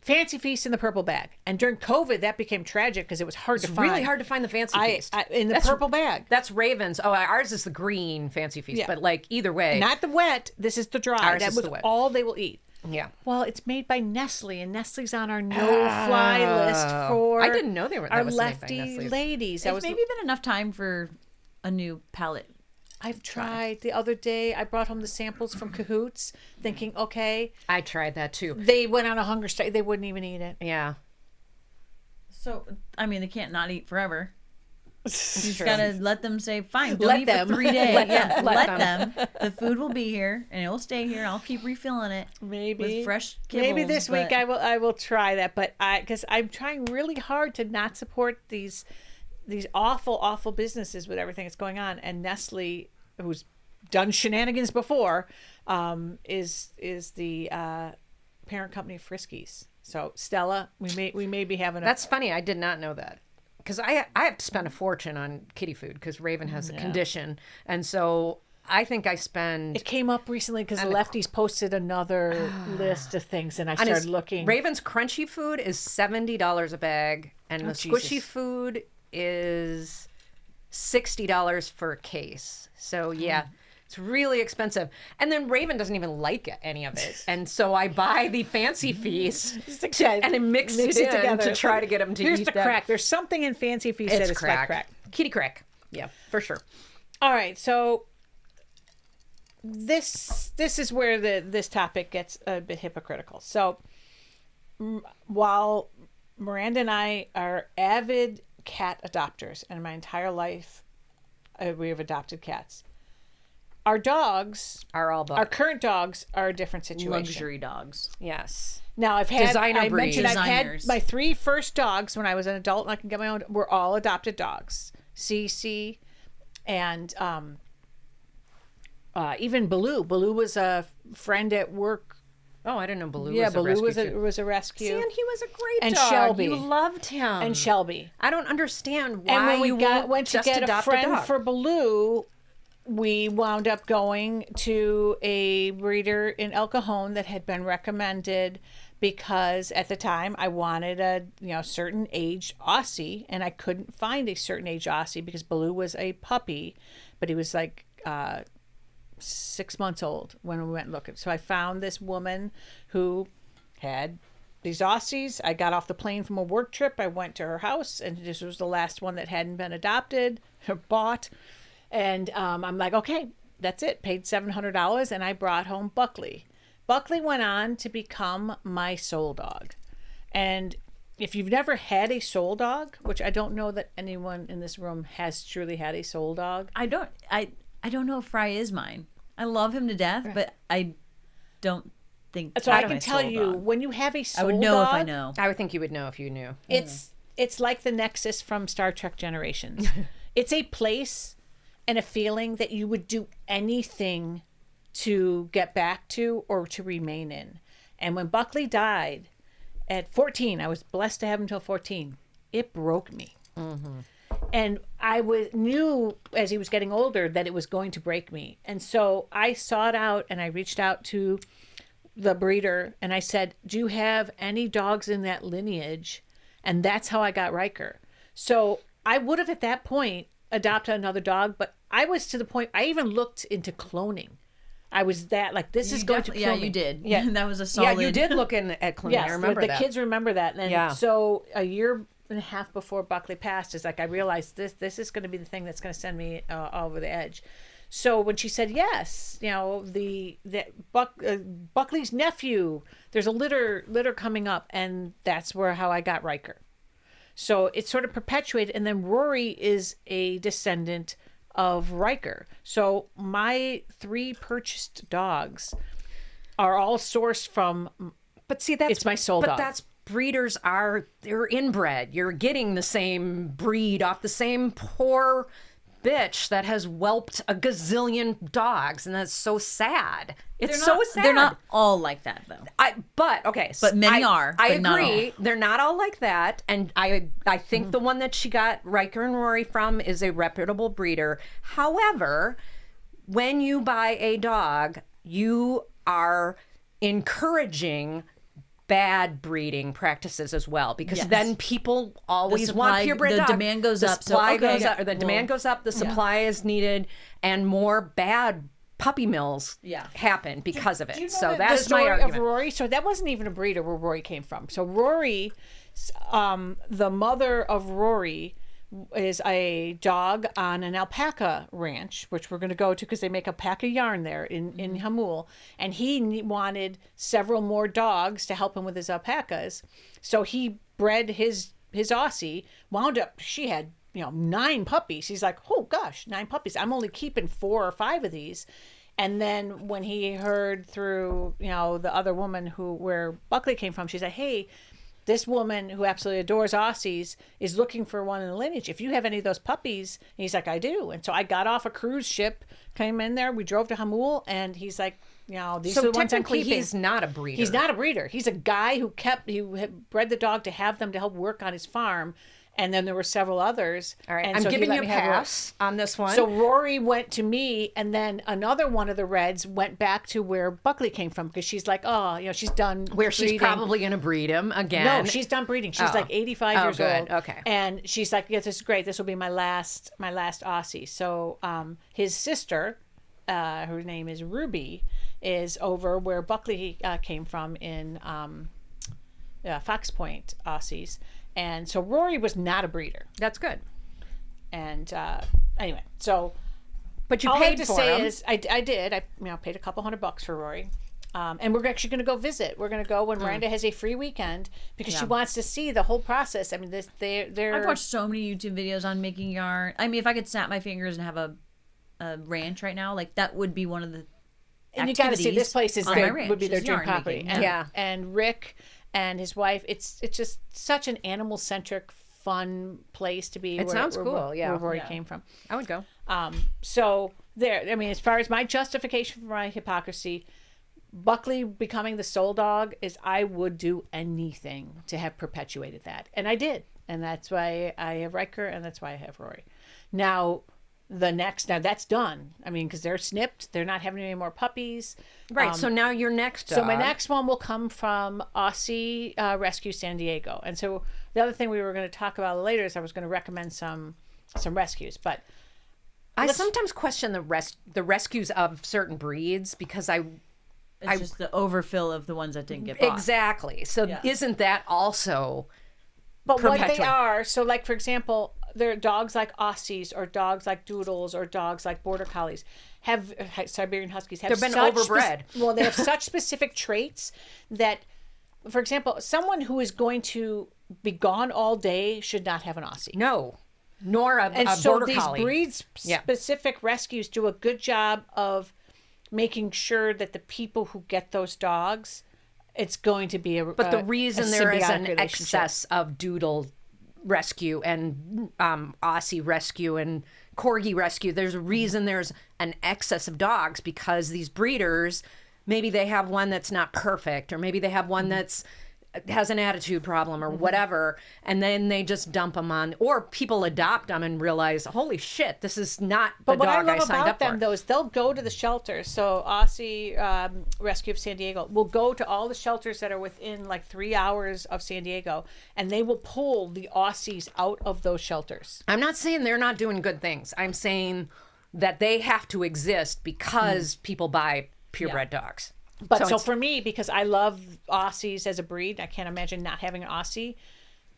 Fancy Feast in the purple bag. And during COVID, that became tragic because it was hard to find. It's really hard to find the Fancy Feast. In the purple bag. That's Raven's. Oh, ours is the green Fancy Feast. Yeah. But like either way. Not the wet. This is the dry. Ours that is was the wet. All they will eat. Yeah. Well, it's made by Nestle, and Nestle's on our no-fly list for I didn't know they were our lefty ladies. It's maybe been enough time for a new palette. I've tried. The other day, I brought home the samples from Cahoots, thinking, okay. I tried that too. They went on a hunger strike. They wouldn't even eat it. Yeah. So, I mean, they can't not eat forever. You just gotta let them say, fine, don't eat for 3 days. let them. The food will be here, and it will stay here. I'll keep refilling it. Maybe with fresh kibbles. Maybe this week I will try that. But because I'm trying really hard to not support these awful businesses with everything that's going on, and Nestle, who's done shenanigans before, is the parent company of Friskies. So Stella, we may be having That's funny. I did not know that. Because I have to spend a fortune on kitty food because Raven has a condition. And so I think I spend... It came up recently because the lefties posted another list of things, and I started looking. Raven's crunchy food is $70 a bag, and the squishy food is $60 for a case. So yeah, it's really expensive. And then Raven doesn't even like any of it, and so I buy the Fancy Feast and I mix it together to try to get him to Here's eat the crack. There's something in Fancy Feast that is like crack. Kitty crack. Yeah, for sure. All right, so this is where this topic gets a bit hypocritical. So while Miranda and I are avid cat adopters, and my entire life we have adopted cats. Our dogs are all our current dogs are a different situation. Luxury dogs. Yes. Now I've had Designer breed. I've had my 3 first dogs when I was an adult and I can get my own. Were all adopted dogs. Cece and even Baloo. Baloo was a friend at work Oh, I didn't know Baloo Yeah, was a Baloo rescue. was a rescue. See, and he was a great And dog. Shelby. You loved him. And Shelby. I don't understand why And when we went to just get a adopt friend dog. for Baloo, we wound up going to a breeder in El Cajon that had been recommended because at the time I wanted a certain aged Aussie, and I couldn't find a certain age Aussie because Baloo was a puppy, but he was like 6 months old when we went looking. So I found this woman who had these Aussies. I got off the plane from a work trip. I went to her house, and this was the last one that hadn't been adopted or bought. And I'm like, okay, that's it. Paid $700, and I brought home Buckley. Buckley went on to become my soul dog. And if you've never had a soul dog, which I don't know that anyone in this room has truly had a soul dog. I don't know if Fry is mine. I love him to death, but I don't think. So I can tell you, when you have a soul dog, I would know if I know. I would think you would know if you knew. It's like the Nexus from Star Trek Generations. It's a place and a feeling that you would do anything to get back to or to remain in. And when Buckley died at 14, I was blessed to have him until 14. It broke me. Mm-hmm. And I knew as he was getting older that it was going to break me. And so I sought out and I reached out to the breeder and I said, do you have any dogs in that lineage? And that's how I got Riker. So I would have at that point adopted another dog, but I was to the point, I even looked into cloning. I was that like, this is going to kill me. Yeah, you did. Yeah. That was a solid. Yeah, you did look at cloning. Yes, I remember the that. kids remember that. And so a year and a half before Buckley passed, is like I realized this is going to be the thing that's going to send me over the edge. So when she said yes, Buckley's nephew, there's a litter coming up, and that's how I got Riker. So it sort of perpetuated, and then Rory is a descendant of Riker. So my 3 purchased dogs are all sourced from. But see, that's it's my soul dog. But that's breeders they're inbred. You're getting the same breed off the same poor bitch that has whelped a gazillion dogs, and that's so sad. It's so sad. They're not all like that, though. But many are. I but not agree. all. They're not all like that, and I think the one that she got Riker and Rory from is a reputable breeder. However, when you buy a dog, you are encouraging bad breeding practices as well, because then people always want purebred dogs. The demand goes up. The demand goes up. The supply is needed, and more bad puppy mills happen because of it. Do you know so the that's my story argument. of Rory? So that wasn't even a breeder where Rory came from. So Rory, the mother of Rory, is a dog on an alpaca ranch, which we're going to go to because they make alpaca yarn there in Hamul. And he wanted several more dogs to help him with his alpacas. So he bred his Aussie, wound up, she had 9 puppies. He's like, oh gosh, 9 puppies. I'm only keeping 4 or 5 of these. And then when he heard through, the other woman where Buckley came from, she said, hey, this woman who absolutely adores Aussies is looking for one in the lineage. If you have any of those puppies, and he's like, I do. And so I got off a cruise ship, came in there, we drove to Hamul, and he's like, these are the ones I'm keeping. He's not a breeder. He's not a breeder. He's a guy who had bred the dog to have them to help work on his farm. And then there were several others. All right, and I'm so giving you a pass on this one. So Rory went to me, and then another one of the Reds went back to where Buckley came from, because she's like, she's done where she's breeding. Probably going to breed him again. No, she's done breeding. She's like 85 years old. Okay. And she's like, yes, this is great. This will be my last Aussie. So his sister, her name is Ruby, is over where Buckley came from in Fox Point Aussies. And so Rory was not a breeder. That's good. And anyway, so but you all paid I have to for say him. is I did. I paid a couple $100 for Rory. And we're actually going to go visit. We're going to go when Miranda has a free weekend because she wants to see the whole process. I mean, they're I've watched so many YouTube videos on making yarn. I mean, if I could snap my fingers and have a ranch right now, like that would be one of the and you got to see this place would be their dream property. Making. And Rick and his wife, it's just such an animal centric, fun place to be. It sounds cool. Where Rory came from. I would go. So there. I mean, as far as my justification for my hypocrisy, Buckley becoming the sole dog is, I would do anything to have perpetuated that. And I did. And that's why I have Riker, and that's why I have Rory. Now that's done. I mean, because they're snipped. They're not having any more puppies. Right. So now your next dog. So my next one will come from Aussie Rescue San Diego. And so the other thing we were going to talk about later is I was going to recommend some rescues. But I sometimes question the rescues of certain breeds because it's just the overfill of the ones that didn't get bought. Exactly. So isn't that also... But what they are, so like, for example, there are dogs like Aussies or dogs like Doodles or dogs like Border Collies have Siberian Huskies have been overbred. Well, they have such specific traits that, for example, someone who is going to be gone all day should not have an Aussie. No, nor a Border Collie. So these breed-specific rescues do a good job of making sure that the people who get those dogs, it's going to be But the reason there is an excess of Doodle rescue and Aussie rescue and Corgi rescue, there's a reason there's an excess of dogs, because these breeders, maybe they have one that's not perfect, or maybe they have one that's has an attitude problem or whatever, and then they just dump them on, or people adopt them and realize, holy shit, this is not the dog I signed up for. But what I love about them, though, is they'll go to the shelters. So Aussie Rescue of San Diego will go to all the shelters that are within like 3 hours of San Diego, and they will pull the Aussies out of those shelters. I'm not saying they're not doing good things. I'm saying that they have to exist because people buy purebred dogs. But so for me, because I love Aussies as a breed, I can't imagine not having an Aussie.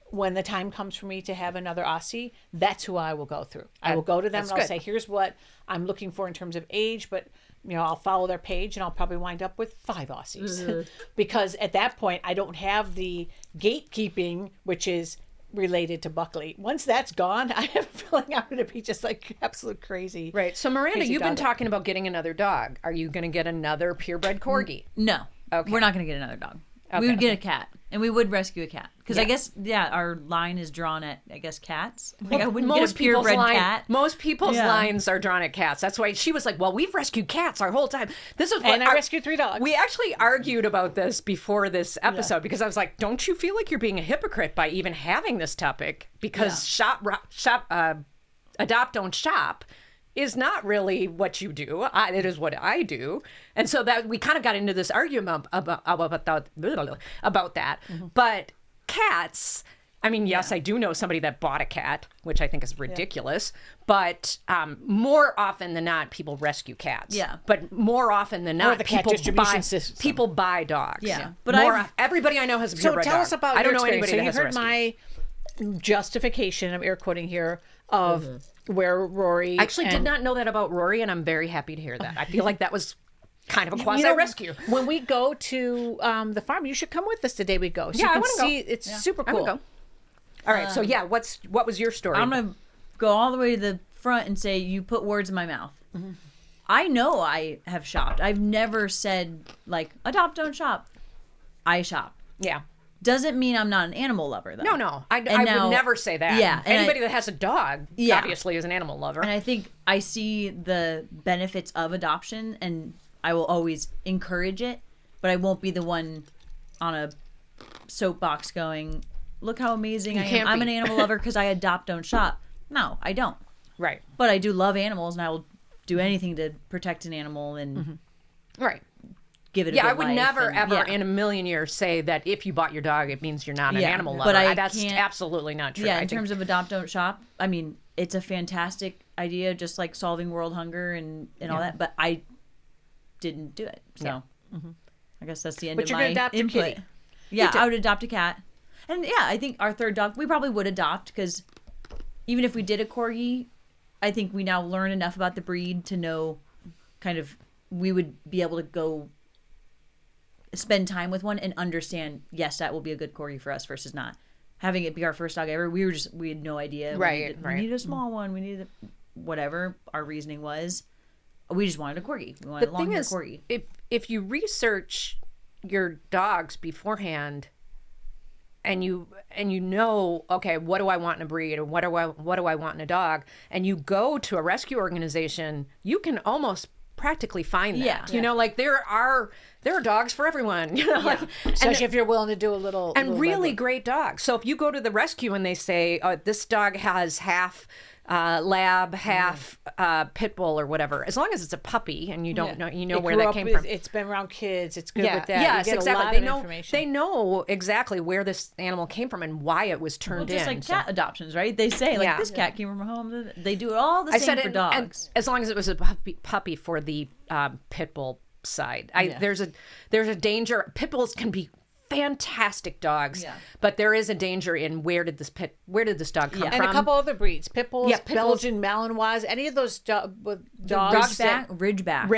When the time comes for me to have another Aussie, that's who I will go through. I will go to them and I'll say, here's what I'm looking for in terms of age, but I'll follow their page and I'll probably wind up with 5 Aussies. Because at that point, I don't have the gatekeeping, which is related to Buckley. Once that's gone, I have a feeling I'm going to be just like absolute crazy. Right. So Miranda, you've been talking about getting another dog. Are you going to get another purebred Corgi? No. Okay. We're not going to get another dog. Okay. We would get a cat, and we would rescue a cat. Because I guess, our line is drawn at, cats. Like, I wouldn't get a purebred cat. Most people's lines are drawn at cats. That's why she was like, well, we've rescued cats our whole time. And I rescued 3 dogs. We actually argued about this before this episode because I was like, don't you feel like you're being a hypocrite by even having this topic? Because adopt, don't shop is not really what you do. It is what I do. And so that we kind of got into this argument about that. Mm-hmm. But cats, I mean, yes, I do know somebody that bought a cat, which I think is ridiculous. But more often than not, people rescue cats. Yeah. But more often than not, the cat distribution system. People buy dogs. Yeah. But everybody I know has a purebred dog. So tell us about your experience. I don't know anybody that has a rescue. You heard my justification, I'm air quoting here, of where Rory... I actually did not know that about Rory, and I'm very happy to hear that. I feel like that was kind of a quasi-rescue. When we go to the farm, you should come with us the day we go. So I want to see. It's super cool. I go. All right, so what was your story? I'm going to go all the way to the front and say, you put words in my mouth. Mm-hmm. I know I have shopped. I've never said, like, adopt, don't shop. I shop. Yeah. Doesn't mean I'm not an animal lover, though. No. I would never say that. Yeah. Anybody that has a dog, obviously, is an animal lover. And I think I see the benefits of adoption, and I will always encourage it, but I won't be the one on a soapbox going, look how amazing I am. I'm an animal lover because I adopt, don't shop. No, I don't. Right. But I do love animals, and I will do anything to protect an animal and right. give it a good I would life never, ever in a million years say that if you bought your dog, it means you're not an animal lover. But that's absolutely not true. Yeah, in terms of adopt, don't shop, I mean, it's a fantastic idea, just like solving world hunger and all that, but I didn't do it. So I guess that's the end of my input. But you're going to adopt a kitty. Yeah, I would adopt a cat. And I think our third dog, we probably would adopt, because even if we did a Corgi, I think we now learn enough about the breed to know kind of, we would be able to go spend time with one and understand, yes, that will be a good Corgi for us versus not. Having it be our first dog ever, we had no idea. Right. We needed a small one. We needed whatever our reasoning was. We just wanted a Corgi. We wanted a long-haired Corgi. If you research your dogs beforehand, and you know, okay, what do I want in a breed, or what do I want in a dog, and you go to a rescue organization, you can almost practically find that. Yeah. You know, like there are dogs for everyone. You know, like especially if you're willing to do a little really great dogs. So if you go to the rescue and they say this dog has half lab, half pit bull or whatever, as long as it's a puppy and you don't know where that came from. It's been around kids. It's good with that. Yes, you get exactly. A lot they of know information. they know exactly where this animal came from and why it was turned just in. like cat adoptions, right? They say like this cat came from a home. They do it all the same for dogs. And as long as it was a puppy for the pit bull side. There's a danger. Pit bulls can be fantastic dogs, but there is a danger in where did this dog come from? And a couple other breeds, pit bulls, Belgian Malinois, any of those dogs, Ridgebacks.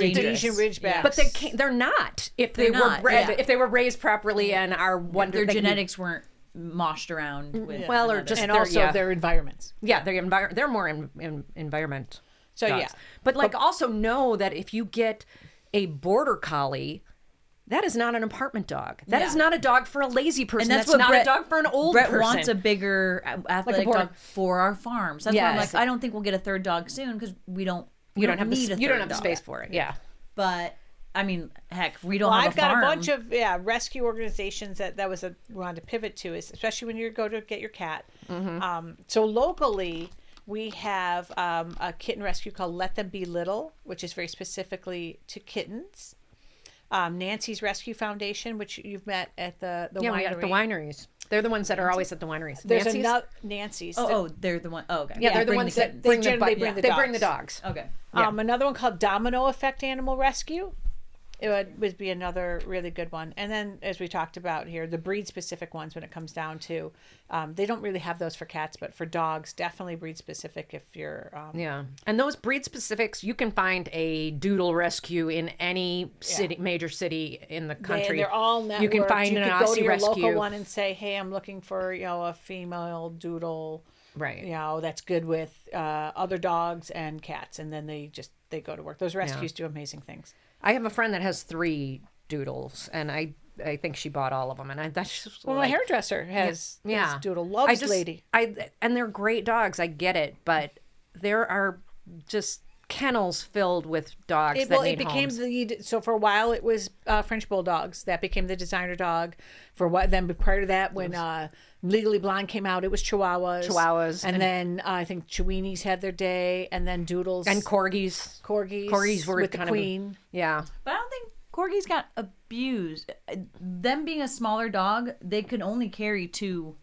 Asian Ridgebacks. But they're not if they were bred, if they were raised properly and are their genetics weren't moshed around with or just and also their environments. They're more environment. So dogs. But also know that if you get a border collie, that is not an apartment dog. That is not a dog for a lazy person. And that's not a dog for an old person. Brett wants a bigger athletic dog for our farms. That's why I'm like, I don't think we'll get a third dog soon because we don't. You don't have the space for it. Yeah. But I mean, heck, we don't have a farm. I've got a bunch of rescue organizations that we wanted to pivot to, especially when you go to get your cat. Mm-hmm. So locally, we have a kitten rescue called Let Them Be Little, which is very specifically to kittens. Nancy's Rescue Foundation, which you've met at the winery. We got at the wineries. They're the ones that are always at the wineries. There's another Nancy's. They're the one. Oh, okay. Yeah, they're the ones that bring the dogs. Okay. Another one called Domino Effect Animal Rescue. It would be another really good one. And then, as we talked about here, the breed-specific ones when it comes down to, they don't really have those for cats, but for dogs, definitely breed-specific if you're... And those breed-specifics, you can find a doodle rescue in any major city in the country. They're all networked. You can find an Aussie rescue. Local one and say, hey, I'm looking for, a female doodle, right? That's good with other dogs and cats. And then they go to work. Those rescues do amazing things. I have a friend that has 3 doodles, and I think she bought all of them. And that's just my hairdresser has doodle. Loves lady. And they're great dogs. I get it, but there are just kennels filled with dogs that need homes. So for a while it was French bulldogs that became the designer dog. Then prior to that, when Legally Blonde came out, it was Chihuahuas, and then I think Chiweenies had their day, and then doodles and corgis were with the kind queen. But I don't think corgis got abused. Them being a smaller dog, they could only carry 2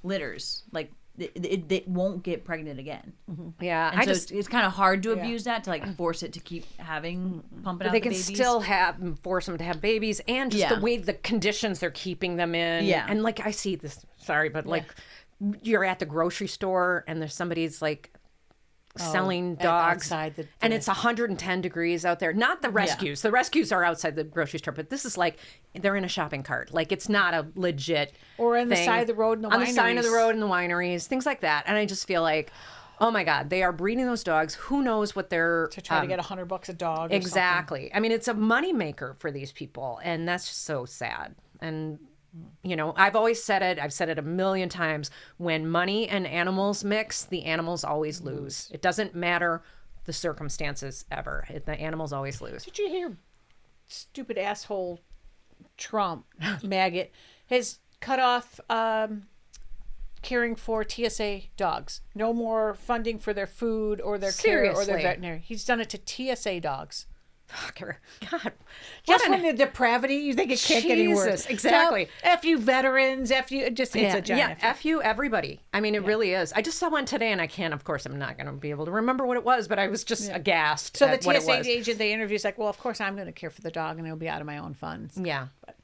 litters. Like it won't get pregnant again. Mm-hmm. Yeah, and it's kind of hard to abuse that, to force it to keep pumping out the babies. They can still force them to have babies, and just the way the conditions they're keeping them in. Yeah, and I see this. Sorry, but you're at the grocery store and there's somebody's selling dogs outside and it's 110 degrees out there. Not the rescues. The rescues are outside the grocery store, but this is they're in a shopping cart. It's not a legit or on the side of the road in the wineries. On the side of the road in the wineries, things like that. And I just feel like, oh my God, they are breeding those dogs. Who knows what they're to try to get $100 a dog. Exactly. I mean, it's a moneymaker for these people, and that's just so sad. And I've always said it. I've said it a million times. When money and animals mix, the animals always lose. It doesn't matter the circumstances ever. The animals always lose. Did you hear stupid asshole Trump, maggot, has cut off caring for TSA dogs. No more funding for their food or their care or their veterinary. He's done it to TSA dogs. God, just when the depravity, you think it can't get any worse. Exactly. So, F you veterans, F you, it's a giant F you everybody. I mean, it really is. I just saw one today, and of course, I'm not going to be able to remember what it was, but I was just aghast. So the TSA agent they interview is like, well, of course I'm going to care for the dog, and it'll be out of my own funds. Yeah. But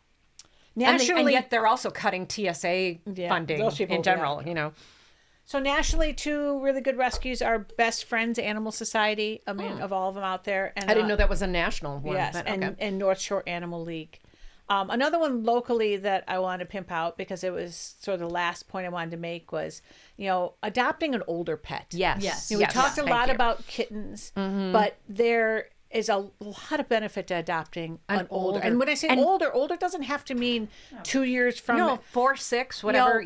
nationally, and yet they're also cutting TSA funding in general, So nationally, 2 really good rescues are Best Friends Animal Society. I mean, of all of them out there. And I didn't know that was a national one. Yes, and North Shore Animal League. Another one locally that I wanted to pimp out because it was sort of the last point I wanted to make was, adopting an older pet. Yes. We talked a lot about kittens, but they're is a lot of benefit to adopting an older. And when I say older doesn't have to mean 2 years from. No, 4, 6, whatever.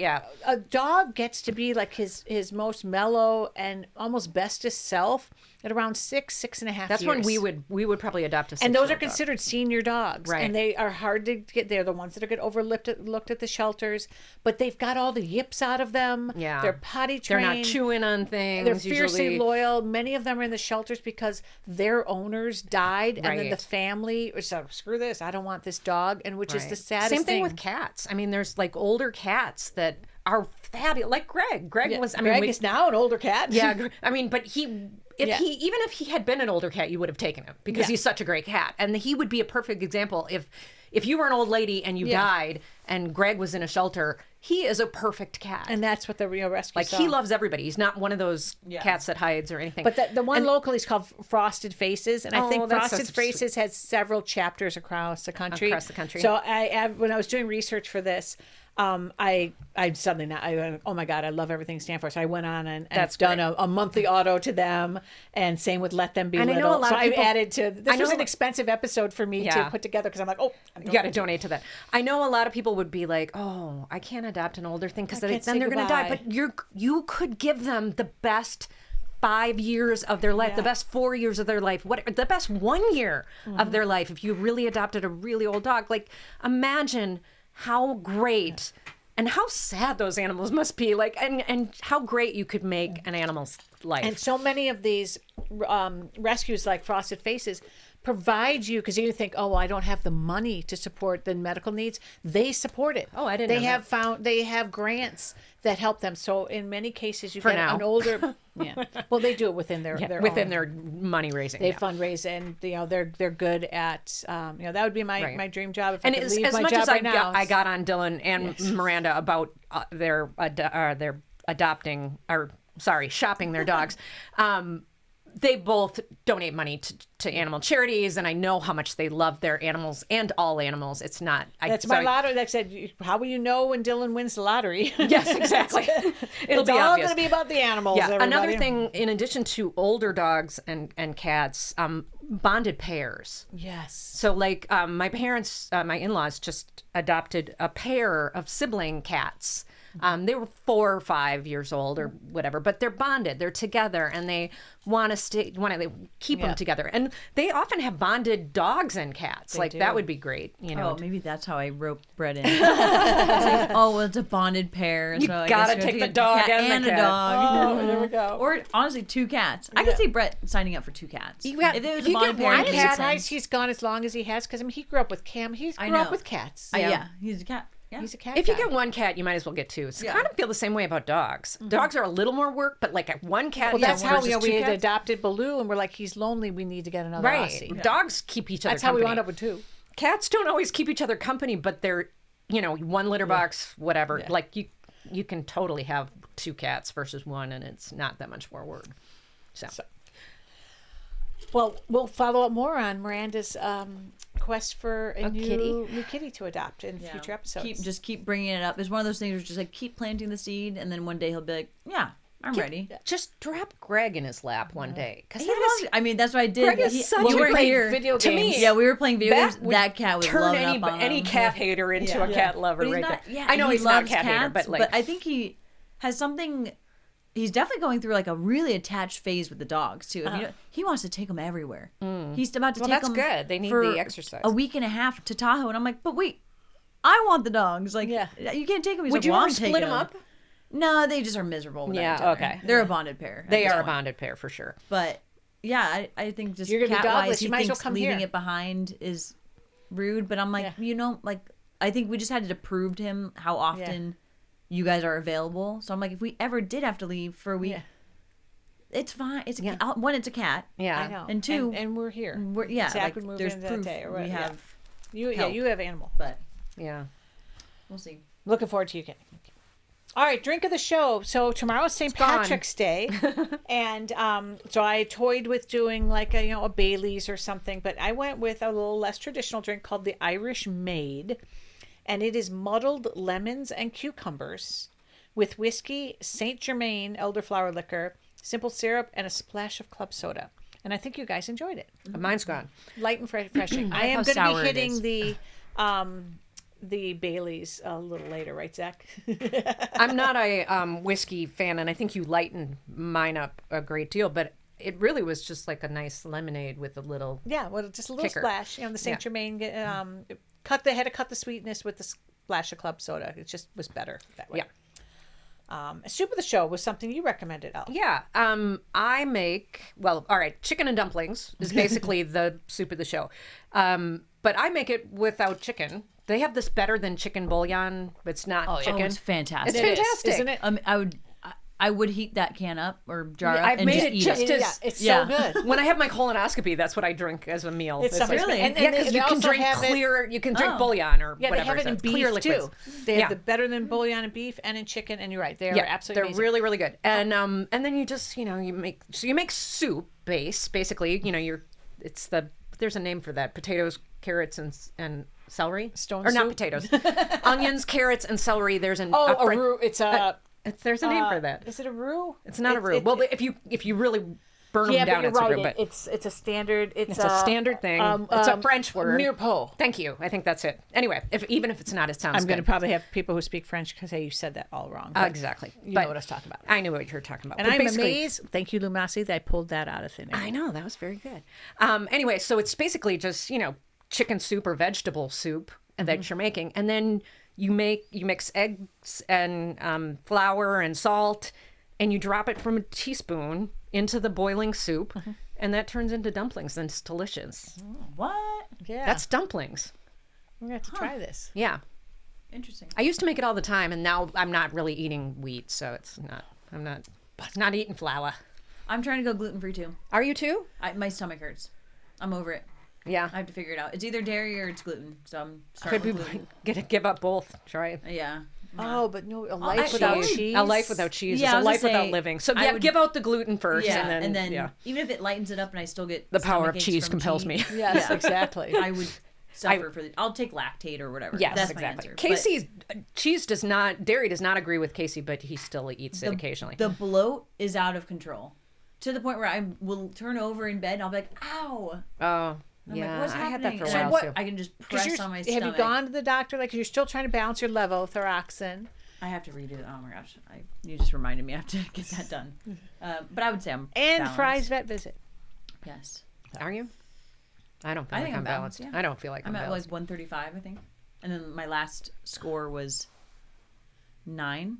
A dog gets to be like his most mellow and almost bestest self at around 6.5 years. That's when we would probably adopt a 6-year-old And those are dog. considered senior dogs. Right. And they are hard to get. They're the ones that are get looked at the shelters. But they've got all the yips out of them. Yeah. They're potty trained. They're not chewing on things. They're fiercely usually. loyal. Many of them are in the shelters because their owners died, and then the Right. family said, "Screw this! I don't want this dog." And which is the saddest Same thing thing with cats. I mean, there's like older cats that are fabulous, like Greg. Greg is now an older cat. Yeah, I mean, but even if he had been an older cat, you would have taken him because he's such a great cat, and he would be a perfect example if you were an old lady and you died and Greg was in a shelter. He is a perfect cat, And that's what the Rio Rescue saw. he loves everybody. He's not one of those cats that hides or anything. But the one locally is called Frosted Faces, and I think that's Frosted such Faces has several chapters across the country. So when I was doing research for this, I suddenly oh my God, I love everything Stanford. So I went on and I've done a monthly auto to them, and same with Let Them Be And Little. I know a lot so of people, I've added to this. Was an expensive episode for me to put together because I'm like, you got to donate to that. I know a lot of people would be like, oh, I can't adopt an older thing because then they're going to die. But you could give them the best 5 years of their life, the best 4 years of their life, the best 1 year of their life if you really adopted a really old dog. Like, imagine how great and how sad those animals must be, like, and how great you could make an animal's life. And so many of these rescues, like Frosted Faces, provide you, because you think, oh, well, I don't have the money to support the medical needs. They support it. Oh, I didn't know They have grants that help them. So in many cases, you get now. an older. Well, they do it within their within own. their money raising. They fundraise, and they're good at that would be my dream job if I could leave as my much job as right now. I got on Dylan and Miranda about their adopting or shopping their dogs. They both donate money to animal charities, and I know how much they love their animals and all animals. It's not. That's my lottery. That said, how will you know when Dylan wins the lottery? Yes, exactly. It's all going to be about the animals. Yeah. Another thing, in addition to older dogs and cats, bonded pairs. Yes. So, like, my parents, my in-laws, just adopted a pair of sibling cats. They were 4 or 5 years old or whatever, but they're bonded. They're together, and they want to keep them together. And they often have bonded dogs and cats. That would be great. Oh, maybe that's how I rope Brett in. Like, well, it's a bonded pair. You so gotta take the dog and the a cat. dog. Oh, there we go. Or honestly, 2 cats. I could see Brett signing up for 2 cats. If it was you a bonded get pair, one it I'm makes cat, surprised sense. he's gone as long as he has, because he grew up with Cam. He grew up with cats. Yeah, he's a cat. Yeah. He's a cat. If you guy. get one cat, you might as well get 2. So I kind of feel the same way about dogs. Dogs are a little more work, but like one cat. Well, that's how versus we 2 had cats. adopted Baloo, and we're like, he's lonely. We need to get another Right. Aussie. Dogs keep each other That's company. how we wound up with 2. Cats don't always keep each other company, but they're, one litter box, whatever. Yeah. Like you can totally have 2 cats versus 1, and it's not that much more work. So. Well, we'll follow up more on Miranda's quest for a new kitty to adopt in future episodes. Keep bringing it up. It's one of those things where just like keep planting the seed, and then one day he'll be like, "Yeah, I'm ready." Just drop Greg in his lap one day, because He loves. I mean, that's what I did. Greg is such when a we were great here. video to games. me. Yeah, we were playing video games. would That cat was turn loving up on any him. cat hater into a cat lover But he's right not, there. yeah, I know he he's not a loves cat hater, cats, but I think he has something. He's definitely going through like a really attached phase with the dogs too. He wants to take them everywhere. He's about to take that's them. good. They need for the exercise. A week and a half to Tahoe, and I'm like, but wait, I want the dogs. Like, you can't take them. He's Would like, you well, ever I'm split taking them up? No, they just are miserable with each other. Okay. They're a bonded pair. They are a bonded pair for sure. But yeah, I think just You're gonna be cat-wise, dogless. he You might as well thinks come leaving here. it behind is rude. But I'm like, I think we just had to prove to him how often you guys are available. So I'm like, if we ever did have to leave for a week, it's fine. It's one, it's a cat. Yeah, I know. And 2, and we're here. Zach would move there's in that proof day or we whatever, have. You have animal. But yeah, we'll see. Looking forward to you getting. All right, drink of the show. So tomorrow's St. Patrick's Day, and so I toyed with doing like a Bailey's or something, but I went with a little less traditional drink called the Irish Maid, and it is muddled lemons and cucumbers with whiskey, Saint Germain elderflower liquor, simple syrup, and a splash of club soda. and I think you guys enjoyed it. Mine's gone. Light and refreshing. I am going to be hitting the Baileys a little later, right, Zach? I'm not a whiskey fan, and I think you lightened mine up a great deal, but it really was just like a nice lemonade with a little just a little kicker. splash. The Saint Germain cut the sweetness with the splash of club soda. It just was better that way. Soup of the show was something you recommended, Elle. Yeah. I make, all right, chicken and dumplings is basically the soup of the show. But I make it without chicken. They have this better than chicken bouillon, but it's not chicken. Oh, it's fantastic. It's fantastic. Isn't it? I would heat that can up or jar up I've and made just it eat just it. as It's so good. when I have my colonoscopy, that's what I drink as a meal. It's really? And because they you can also drink have clear, you can drink bouillon or they whatever. have it in clear beef liquids. too. They have the better than bouillon in beef and in chicken, and you're right, they are absolutely they're amazing. really, really good. And then you just you make soup base basically. There's a name for that: potatoes, carrots, and celery. Stone or not soup? potatoes, onions, carrots, and celery. There's a roux. It's a. There's a name for that. Is it a roux? It's not a roux. Well, if you really burn them down, but it's a roux. But it's a standard. It's a standard thing. It's a French word. Mirepoix. Thank you. I think that's it. Anyway, even if it's not, it sounds. I'm going to good. probably have people who speak French say you said that all wrong. Exactly. You know what I was talking about. I knew what you were talking about. And But I'm basically- amazed. Thank you, Lumasi, that I pulled that out of thin air. I know, that was very good. Anyway, so it's basically just, chicken soup or vegetable soup that you're making. And then you mix eggs and flour and salt, and you drop it from a teaspoon into the boiling soup, and that turns into dumplings, and it's delicious. What? Yeah. That's dumplings. We're going to have to try this. Yeah. Interesting. I used to make it all the time, and now I'm not really eating wheat, so I'm not eating flour. I'm trying to go gluten-free too. Are you too? My stomach hurts. I'm over it. Yeah. I have to figure it out. It's either dairy or it's gluten. So I'm starting Could with we gluten. give up both? Try it. Yeah. Oh, but no, a life without cheese. A life without cheese Yeah, is I a was life gonna without say, living. So I would- give out the gluten first, Yeah, and then even if it lightens it up and I still get the power of stomachaches cheese from compels cheese, me. Yes, exactly. I would suffer for I'll take lactate or whatever. Yes, That's exactly. my answer. Casey's dairy does not agree with Casey, but he still eats it occasionally. The bloat is out of control to the point where I will turn over in bed and I'll be like, "Ow!" Oh, I'm yeah, like, "What's I happening?" had that for a And while I too. I can just press on my Have stomach. you gone to the doctor? Like, you're still trying to balance your levothyroxine. I have to redo it. Oh my gosh! You just reminded me. I have to get that done. But I would say I'm And balanced. Fry's vet visit. Yes, Are you? I don't feel I like think I'm I'm balanced. balanced, yeah. I don't feel like I'm I'm at balanced. like 135, I think, and then my last score was 9.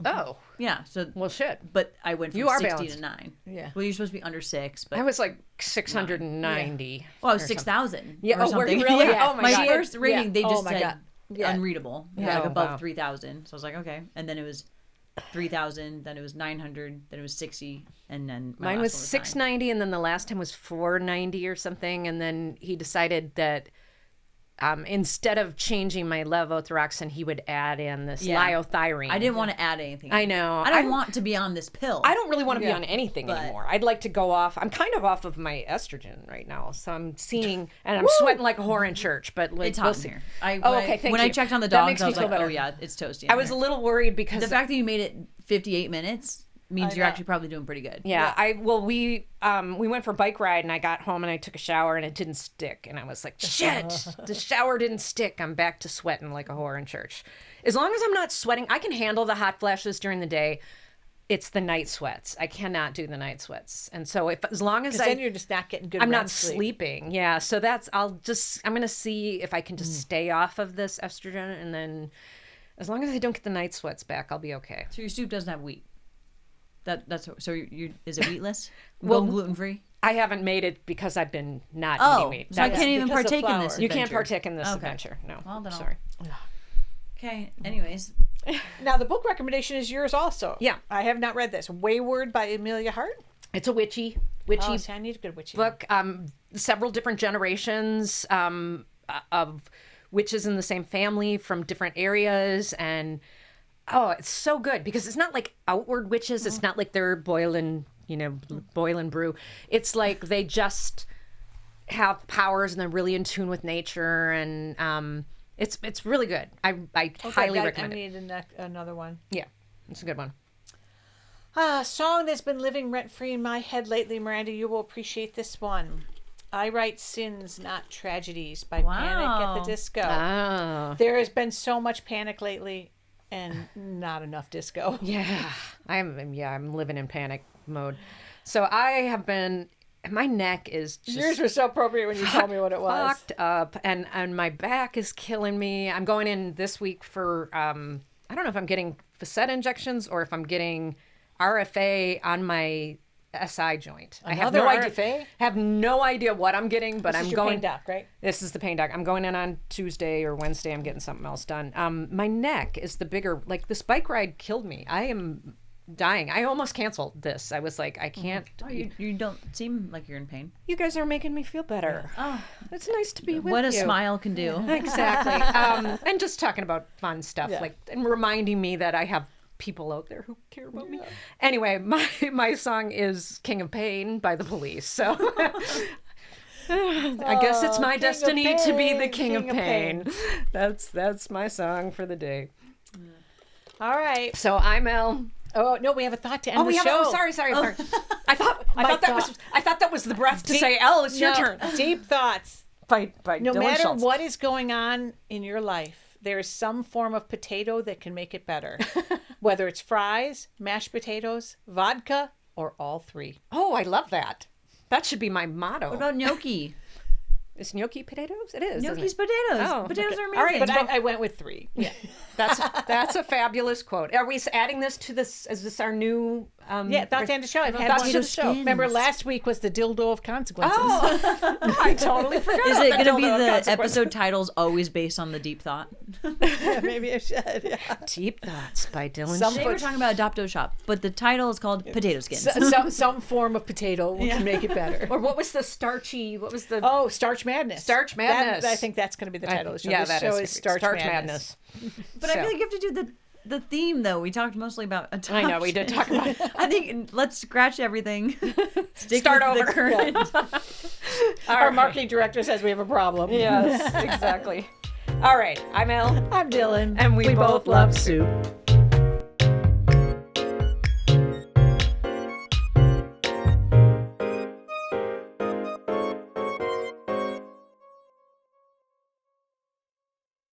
Oh, Yeah. So well, shit. but I went from You are 60 balanced. to 9. Yeah. Well, you're supposed to be under 6, but I was like 690. well, I was or 6,000. Yeah, or oh, were you something. really? Yeah. Oh, my God. first rating, Yeah. they Oh, just my said God. Yeah. unreadable, Yeah. like Oh, above wow. 3,000. So I was like, okay. And then it was 3,000. Then it was 900. Then it was 60. And then my Mine last was one 9. 690, and then the last time was 490 or something. And then he decided that instead of changing my levothyroxine, he would add in this liothyramine. I didn't want to add anything. I know. I don't want to be on this pill. I don't really want to be on anything but- anymore. I'd like to go off. I'm kind of off of my estrogen right now, so I'm seeing, and I'm sweating like a whore in church. But like, It's we'll hot see. in here. Okay, thank when you. I checked on the That dogs, makes I me was feel like, better. oh yeah, it's toasty. in I was a here. little worried because The fact that you made it 58 minutes means you're know. actually probably doing pretty good. Yeah, we went for a bike ride, and I got home and I took a shower and it didn't stick, and I was like, shit, the shower didn't stick. I'm back to sweating like a whore in church. As long as I'm not sweating, I can handle the hot flashes during the day. It's the night sweats. I cannot do the night sweats, and so as long as Then you're just not getting good I'm REM not sleep. sleeping. Yeah, so I'm gonna see if I can just stay off of this estrogen, and then as long as I don't get the night sweats back, I'll be okay. So your soup doesn't have wheat. That's so you is it wheatless? Well, Well, gluten free. I haven't made it because I've been not Oh, eating meat. so I That's- can't even because of partake in flour. this. You can't adventure. partake in this Okay. adventure. No. Well, then I'll- Sorry. Okay. Anyways, Now, the book recommendation is yours also. Yeah. I have not read this. Wayward by Amelia Hart. It's a witchy Oh, see, I need a good witchy. book. Several different generations of witches in the same family from different areas, and it's so good because it's not like outward witches. It's not like they're boil and brew. It's like they just have powers and they're really in tune with nature, and it's really good. I highly recommend I it. need another one. Yeah, it's a good one. Song that's been living rent-free in my head lately, Miranda. You will appreciate this one. I Write Sins, Not Tragedies by Panic at the Disco. Oh. There has been so much panic lately and not enough disco. Yeah. I'm living in panic mode. So I have been, my neck is just Yours was so appropriate when you told me what it was. fucked up, and my back is killing me. I'm going in this week for, I don't know if I'm getting facet injections or if I'm getting RFA on my SI joint. I have no idea. Have no idea what I'm getting, but I'm going. Pain doc, right? This is the pain doc. I'm going in on Tuesday or Wednesday. I'm getting something else done. My neck is the bigger. Like this bike ride killed me. I am dying. I almost canceled this. I was like, I can't. Oh, you don't seem like you're in pain. You guys are making me feel better. Oh, it's nice to be with you. What a smile can do. Exactly. And just talking about fun stuff, and reminding me that I have people out there who care about me. Anyway, my song is King of Pain by The Police. So I guess it's my destiny to be the king of pain. That's my song for the day. All right. So I'm Elle. Oh no, we have a thought to end the show. Sorry. I thought that was the breath to say, Elle, it's your turn. Deep thoughts. By no Dylan matter Schultz. what is going on in your life, there is some form of potato that can make it better. Whether it's fries, mashed potatoes, vodka, or all three. Oh, I love that. That should be my motto. What about gnocchi? Is gnocchi potatoes? It is. Gnocchi's potatoes. Oh, potatoes are amazing. All right, but I went with three. Yeah, that's a fabulous quote. Are we adding this to this? Is this our new? Thoughts to end the show. I've had Thoughts one to of the show. Remember last week was the dildo of consequences. Oh, I totally forgot. Is it going to be the episode titles always based on the deep thought? Yeah, maybe I should. Yeah. Deep Thoughts by Dylan. Today we're talking about Adopto Shop, but the title is called Potato Skins. Some form of potato can make it better. Or what was the starchy? What was the? Oh, Starch Madness. Starch Madness. I think that's going to be the title of the show. Yeah, this show is Starch Madness. But I feel like you have to do the theme though. We talked mostly about adoption. I know we did talk about. I think let's scratch everything. Start over. The current. Our marketing director says we have a problem. Yes, exactly. All right, I'm Elle. I'm Dylan. And we both love soup.